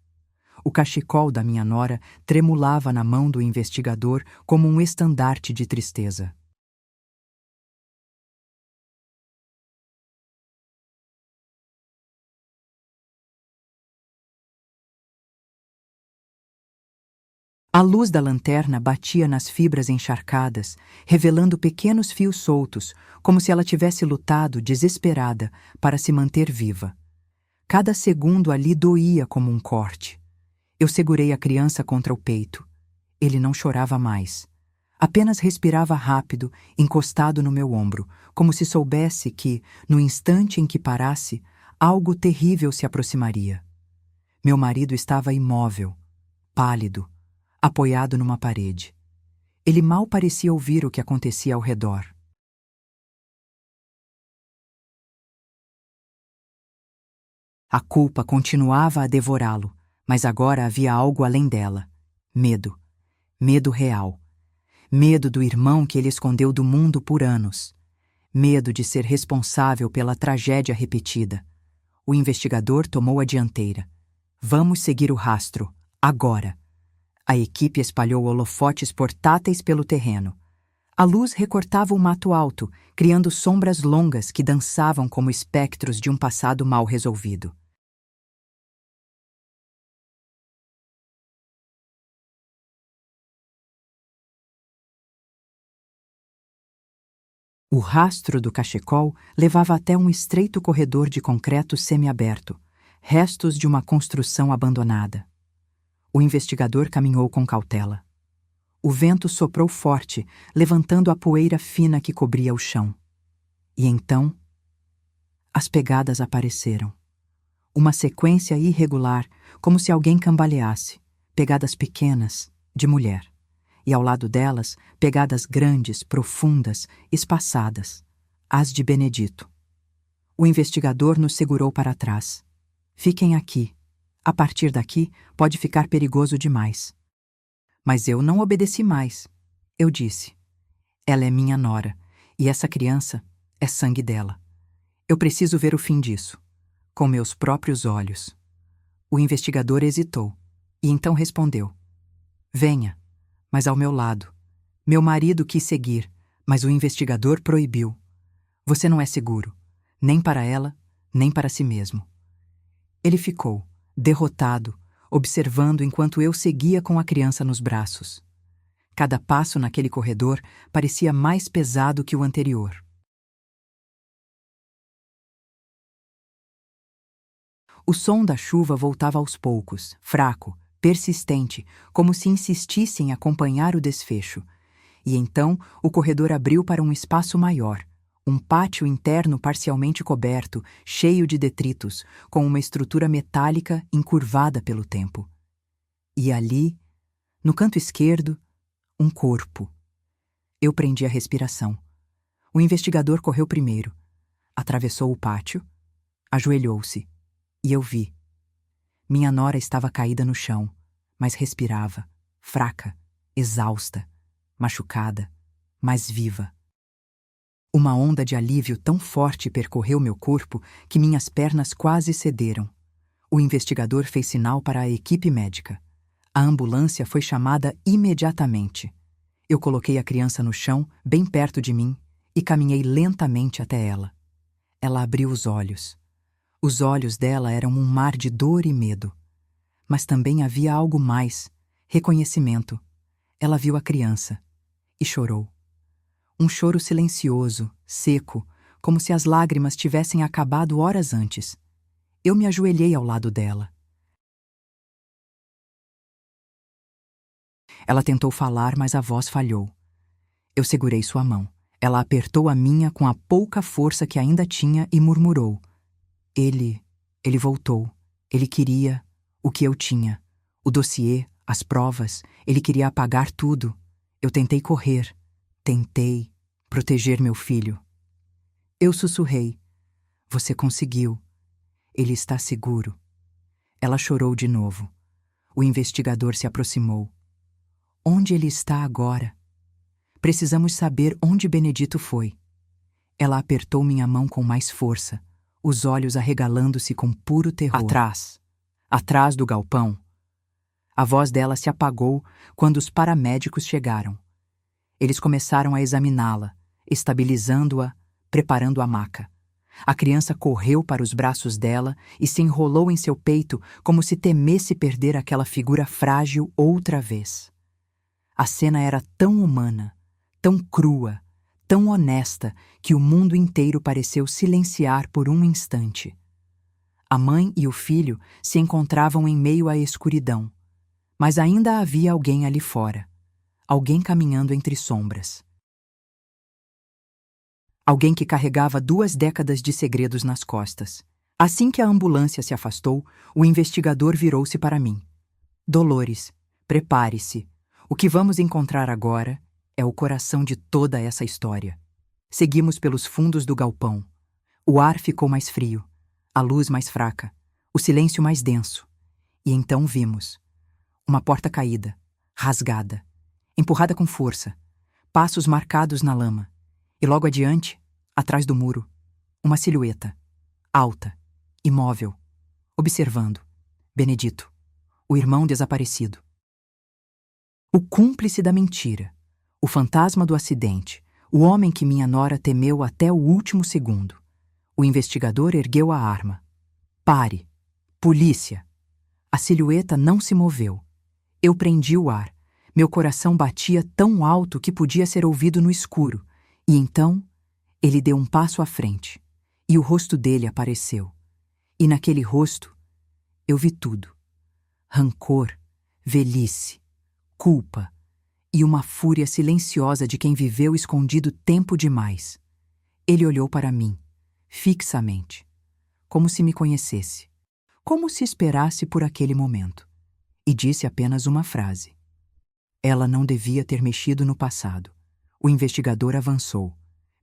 O cachecol da minha nora tremulava na mão do investigador como um estandarte de tristeza. A luz da lanterna batia nas fibras encharcadas, revelando pequenos fios soltos, como se ela tivesse lutado, desesperada, para se manter viva. Cada segundo ali doía como um corte. Eu segurei a criança contra o peito. Ele não chorava mais. Apenas respirava rápido, encostado no meu ombro, como se soubesse que, no instante em que parasse, algo terrível se aproximaria. Meu marido estava imóvel, pálido, apoiado numa parede. Ele mal parecia ouvir o que acontecia ao redor. A culpa continuava a devorá-lo, mas agora havia algo além dela. Medo. Medo real. Medo do irmão que ele escondeu do mundo por anos. Medo de ser responsável pela tragédia repetida. O investigador tomou a dianteira. Vamos seguir o rastro, agora. A equipe espalhou holofotes portáteis pelo terreno. A luz recortava o mato alto, criando sombras longas que dançavam como espectros de um passado mal resolvido. O rastro do cachecol levava até um estreito corredor de concreto semiaberto, restos de uma construção abandonada. O investigador caminhou com cautela. O vento soprou forte, levantando a poeira fina que cobria o chão. E então, as pegadas apareceram. Uma sequência irregular, como se alguém cambaleasse, pegadas pequenas, de mulher. E ao lado delas, pegadas grandes, profundas, espaçadas, as de Benedito. O investigador nos segurou para trás. Fiquem aqui. A partir daqui, pode ficar perigoso demais. Mas eu não obedeci mais. Eu disse: ela é minha nora, e essa criança é sangue dela. Eu preciso ver o fim disso, com meus próprios olhos. O investigador hesitou, e então respondeu: venha, mas ao meu lado. Meu marido quis seguir, Mas o investigador proibiu. Você não é seguro, nem para ela, nem para si mesmo. Ele ficou, derrotado, observando enquanto eu seguia com a criança nos braços. Cada passo naquele corredor parecia mais pesado que o anterior. O som da chuva voltava aos poucos, fraco, persistente, como se insistisse em acompanhar o desfecho. E então o corredor abriu para um espaço maior, um pátio interno parcialmente coberto, cheio de detritos, com uma estrutura metálica encurvada pelo tempo. E ali, no canto esquerdo, um corpo. Eu prendi a respiração. O investigador correu primeiro, atravessou o pátio, ajoelhou-se, e eu vi. Minha nora estava caída no chão, mas respirava, fraca, exausta, machucada, mas viva. Uma onda de alívio tão forte percorreu meu corpo que minhas pernas quase cederam. O investigador fez sinal para a equipe médica. A ambulância foi chamada imediatamente. Eu coloquei a criança no chão, bem perto de mim, e caminhei lentamente até ela. Ela abriu os olhos. Os olhos dela eram um mar de dor e medo. Mas também havia algo mais, reconhecimento. Ela viu a criança e chorou. Um choro silencioso, seco, como se as lágrimas tivessem acabado horas antes. Eu me ajoelhei ao lado dela. Ela tentou falar, mas a voz falhou. Eu segurei sua mão. Ela apertou a minha com a pouca força que ainda tinha e murmurou. Ele voltou. Ele queria o que eu tinha. O dossiê, as provas. Ele queria apagar tudo. Eu tentei correr. Tentei proteger meu filho. Eu sussurrei. Você conseguiu. Ele está seguro. Ela chorou de novo. O investigador se aproximou. Onde ele está agora? Precisamos saber onde Benedito foi. Ela apertou minha mão com mais força, os olhos arregalando-se com puro terror. Atrás do galpão. A voz dela se apagou quando os paramédicos chegaram. Eles começaram a examiná-la, estabilizando-a, preparando a maca. A criança correu para os braços dela e se enrolou em seu peito como se temesse perder aquela figura frágil outra vez. A cena era tão humana, tão crua, tão honesta que o mundo inteiro pareceu silenciar por um instante. A mãe e o filho se encontravam em meio à escuridão, mas ainda havia alguém ali fora, alguém caminhando entre sombras. Alguém que carregava 2 décadas de segredos nas costas. Assim que a ambulância se afastou, o investigador virou-se para mim. Dolores, prepare-se. O que vamos encontrar agora é o coração de toda essa história. Seguimos pelos fundos do galpão. O ar ficou mais frio, a luz mais fraca, o silêncio mais denso. E então vimos uma porta caída, rasgada, empurrada com força, passos marcados na lama. E logo adiante, atrás do muro, uma silhueta, alta, imóvel, observando. Benedito, o irmão desaparecido. O cúmplice da mentira, o fantasma do acidente, o homem que minha nora temeu até o último segundo. O investigador ergueu a arma. Pare! Polícia! A silhueta não se moveu. Eu prendi o ar. Meu coração batia tão alto que podia ser ouvido no escuro. E então, ele deu um passo à frente. E o rosto dele apareceu. E naquele rosto, eu vi tudo. Rancor, velhice, culpa e uma fúria silenciosa de quem viveu escondido tempo demais. Ele olhou para mim, fixamente, como se me conhecesse, como se esperasse por aquele momento, e disse apenas uma frase. Ela não devia ter mexido no passado. O investigador avançou.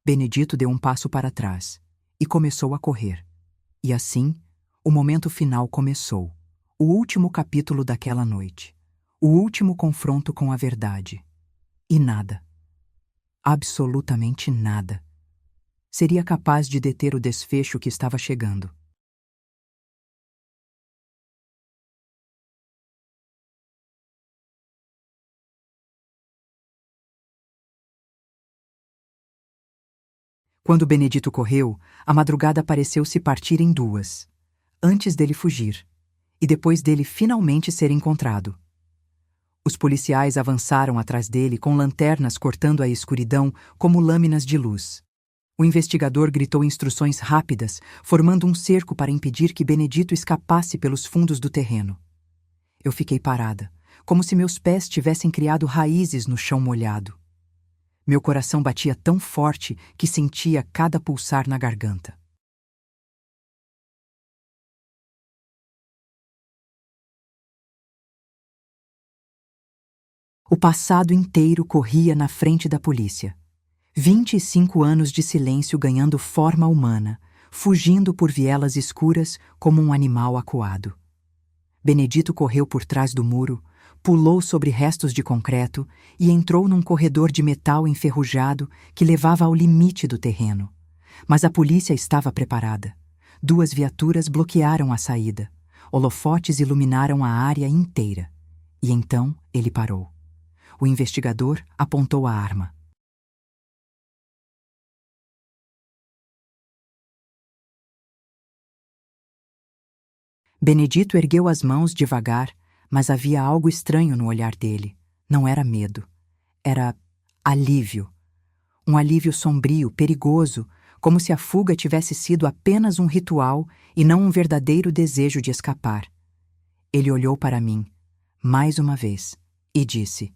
Benedito deu um passo para trás e começou a correr. E assim, o momento final começou. O último capítulo daquela noite. O último confronto com a verdade. E nada, absolutamente nada, seria capaz de deter o desfecho que estava chegando. Quando Benedito correu, a madrugada pareceu se partir em duas, antes dele fugir, e depois dele finalmente ser encontrado. Os policiais avançaram atrás dele com lanternas cortando a escuridão como lâminas de luz. O investigador gritou instruções rápidas, formando um cerco para impedir que Benedito escapasse pelos fundos do terreno. Eu fiquei parada, como se meus pés tivessem criado raízes no chão molhado. Meu coração batia tão forte que sentia cada pulsar na garganta. O passado inteiro corria na frente da polícia. 25 anos de silêncio ganhando forma humana, fugindo por vielas escuras como um animal acuado. Benedito correu por trás do muro, pulou sobre restos de concreto e entrou num corredor de metal enferrujado que levava ao limite do terreno. Mas a polícia estava preparada. 2 viaturas bloquearam a saída. Holofotes iluminaram a área inteira. E então ele parou. O investigador apontou a arma. Benedito ergueu as mãos devagar, mas havia algo estranho no olhar dele. Não era medo. Era alívio. Um alívio sombrio, perigoso, como se a fuga tivesse sido apenas um ritual e não um verdadeiro desejo de escapar. Ele olhou para mim, mais uma vez, e disse: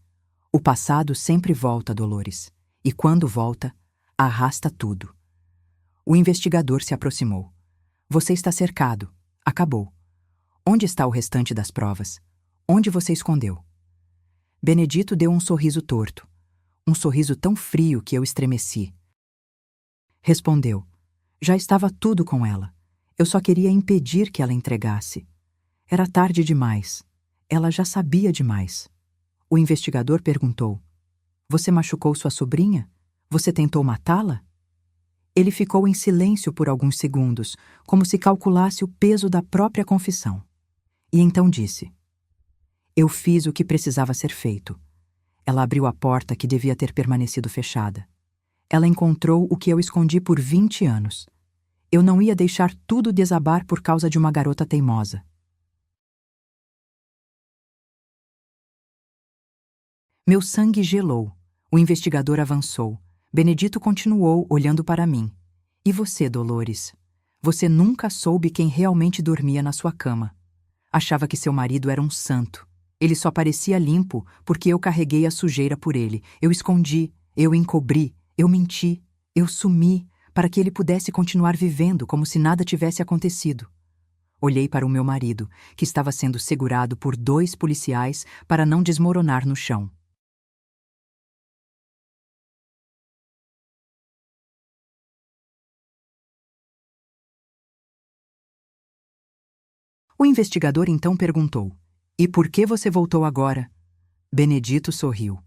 "O passado sempre volta, Dolores, e quando volta, arrasta tudo." O investigador se aproximou. "Você está cercado. Acabou. Onde está o restante das provas? Onde você escondeu?" Benedito deu um sorriso torto. Um sorriso tão frio que eu estremeci. Respondeu: "Já estava tudo com ela. Eu só queria impedir que ela entregasse. Era tarde demais. Ela já sabia demais." O investigador perguntou: "Você machucou sua sobrinha? Você tentou matá-la?" Ele ficou em silêncio por alguns segundos, como se calculasse o peso da própria confissão. E então disse: "Eu fiz o que precisava ser feito." Ela abriu a porta que devia ter permanecido fechada. Ela encontrou o que eu escondi por 20 anos. Eu não ia deixar tudo desabar por causa de uma garota teimosa. Meu sangue gelou. O investigador avançou. Benedito continuou olhando para mim. "E você, Dolores? Você nunca soube quem realmente dormia na sua cama. Achava que seu marido era um santo. Ele só parecia limpo porque eu carreguei a sujeira por ele. Eu escondi, eu encobri, eu menti, eu sumi para que ele pudesse continuar vivendo como se nada tivesse acontecido." Olhei para o meu marido, que estava sendo segurado por 2 policiais para não desmoronar no chão. O investigador então perguntou: "E por que você voltou agora?" Benedito sorriu.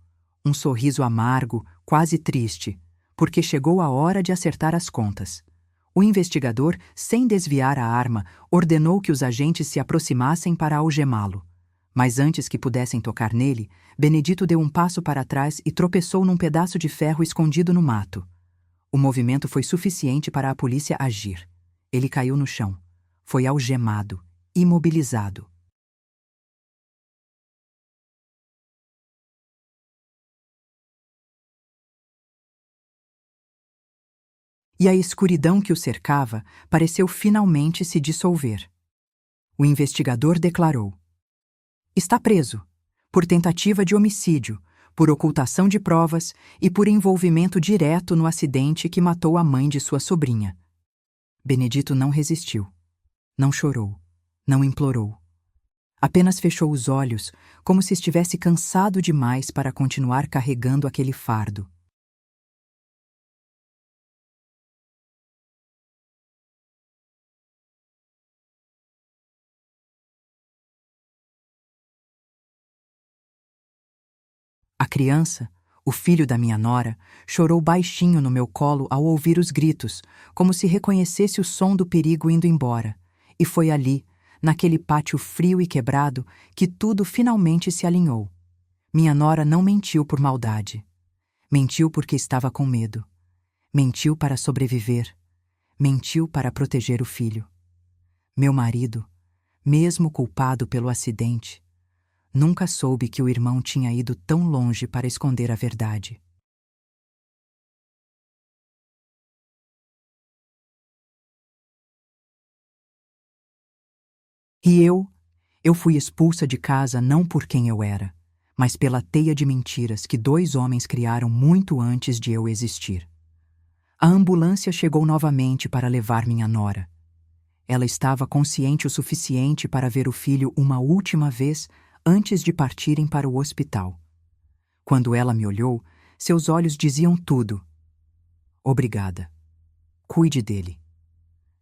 Um sorriso amargo, quase triste, porque chegou a hora de acertar as contas. O investigador, sem desviar a arma, ordenou que os agentes se aproximassem para algemá-lo. Mas antes que pudessem tocar nele, Benedito deu um passo para trás e tropeçou num pedaço de ferro escondido no mato. O movimento foi suficiente para a polícia agir. Ele caiu no chão. Foi algemado, imobilizado. E a escuridão que o cercava pareceu finalmente se dissolver. O investigador declarou: "Está preso, por tentativa de homicídio, por ocultação de provas e por envolvimento direto no acidente que matou a mãe de sua sobrinha." Benedito não resistiu, não chorou, não implorou. Apenas fechou os olhos, como se estivesse cansado demais para continuar carregando aquele fardo. A criança, o filho da minha nora, chorou baixinho no meu colo ao ouvir os gritos, como se reconhecesse o som do perigo indo embora. E foi ali, naquele pátio frio e quebrado, que tudo finalmente se alinhou. Minha nora não mentiu por maldade. Mentiu porque estava com medo. Mentiu para sobreviver. Mentiu para proteger o filho. Meu marido, mesmo culpado pelo acidente, nunca soube que o irmão tinha ido tão longe para esconder a verdade. E eu fui expulsa de casa não por quem eu era, mas pela teia de mentiras que dois homens criaram muito antes de eu existir. A ambulância chegou novamente para levar minha nora. Ela estava consciente o suficiente para ver o filho uma última vez antes de partirem para o hospital. Quando ela me olhou, seus olhos diziam tudo. Obrigada. Cuide dele.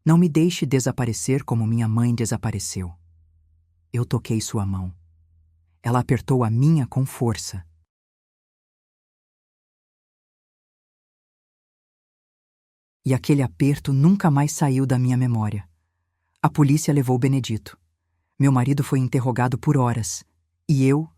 Não me deixe desaparecer como minha mãe desapareceu. Eu toquei sua mão. Ela apertou a minha com força. E aquele aperto nunca mais saiu da minha memória. A polícia levou Benedito. Meu marido foi interrogado por horas. E eu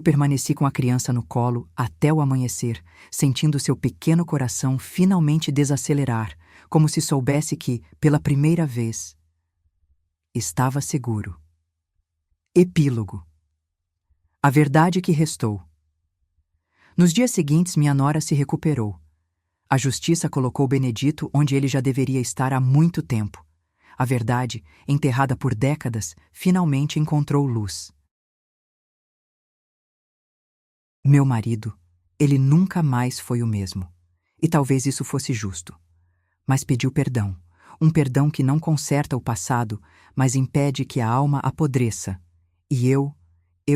permaneci com a criança no colo até o amanhecer, sentindo seu pequeno coração finalmente desacelerar, como se soubesse que, pela primeira vez, estava seguro. Epílogo. A verdade que restou. Nos dias seguintes, minha nora se recuperou. A justiça colocou Benedito onde ele já deveria estar há muito tempo. A verdade, enterrada por décadas, finalmente encontrou luz. Meu marido, ele nunca mais foi o mesmo. E talvez isso fosse justo. Mas pediu perdão. Um perdão que não conserta o passado, mas impede que a alma apodreça. E eu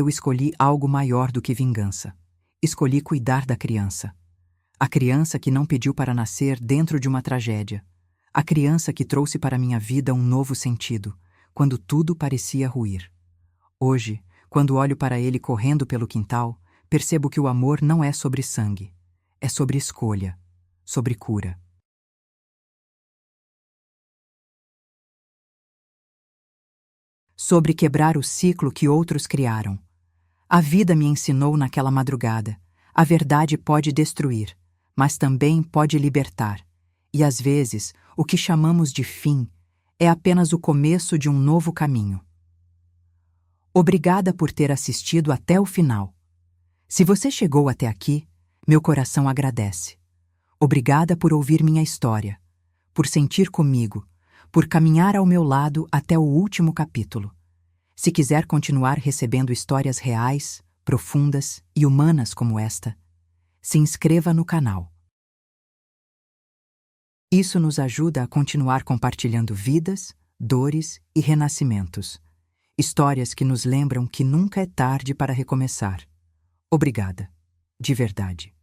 escolhi algo maior do que vingança. Escolhi cuidar da criança. A criança que não pediu para nascer dentro de uma tragédia. A criança que trouxe para minha vida um novo sentido, quando tudo parecia ruir. Hoje, quando olho para ele correndo pelo quintal, percebo que o amor não é sobre sangue. É sobre escolha, sobre cura. Sobre quebrar o ciclo que outros criaram. A vida me ensinou naquela madrugada. A verdade pode destruir, mas também pode libertar. E às vezes, o que chamamos de fim é apenas o começo de um novo caminho. Obrigada por ter assistido até o final. Se você chegou até aqui, meu coração agradece. Obrigada por ouvir minha história, por sentir comigo, por caminhar ao meu lado até o último capítulo. Se quiser continuar recebendo histórias reais, profundas e humanas como esta, se inscreva no canal. Isso nos ajuda a continuar compartilhando vidas, dores e renascimentos. Histórias que nos lembram que nunca é tarde para recomeçar. Obrigada, de verdade.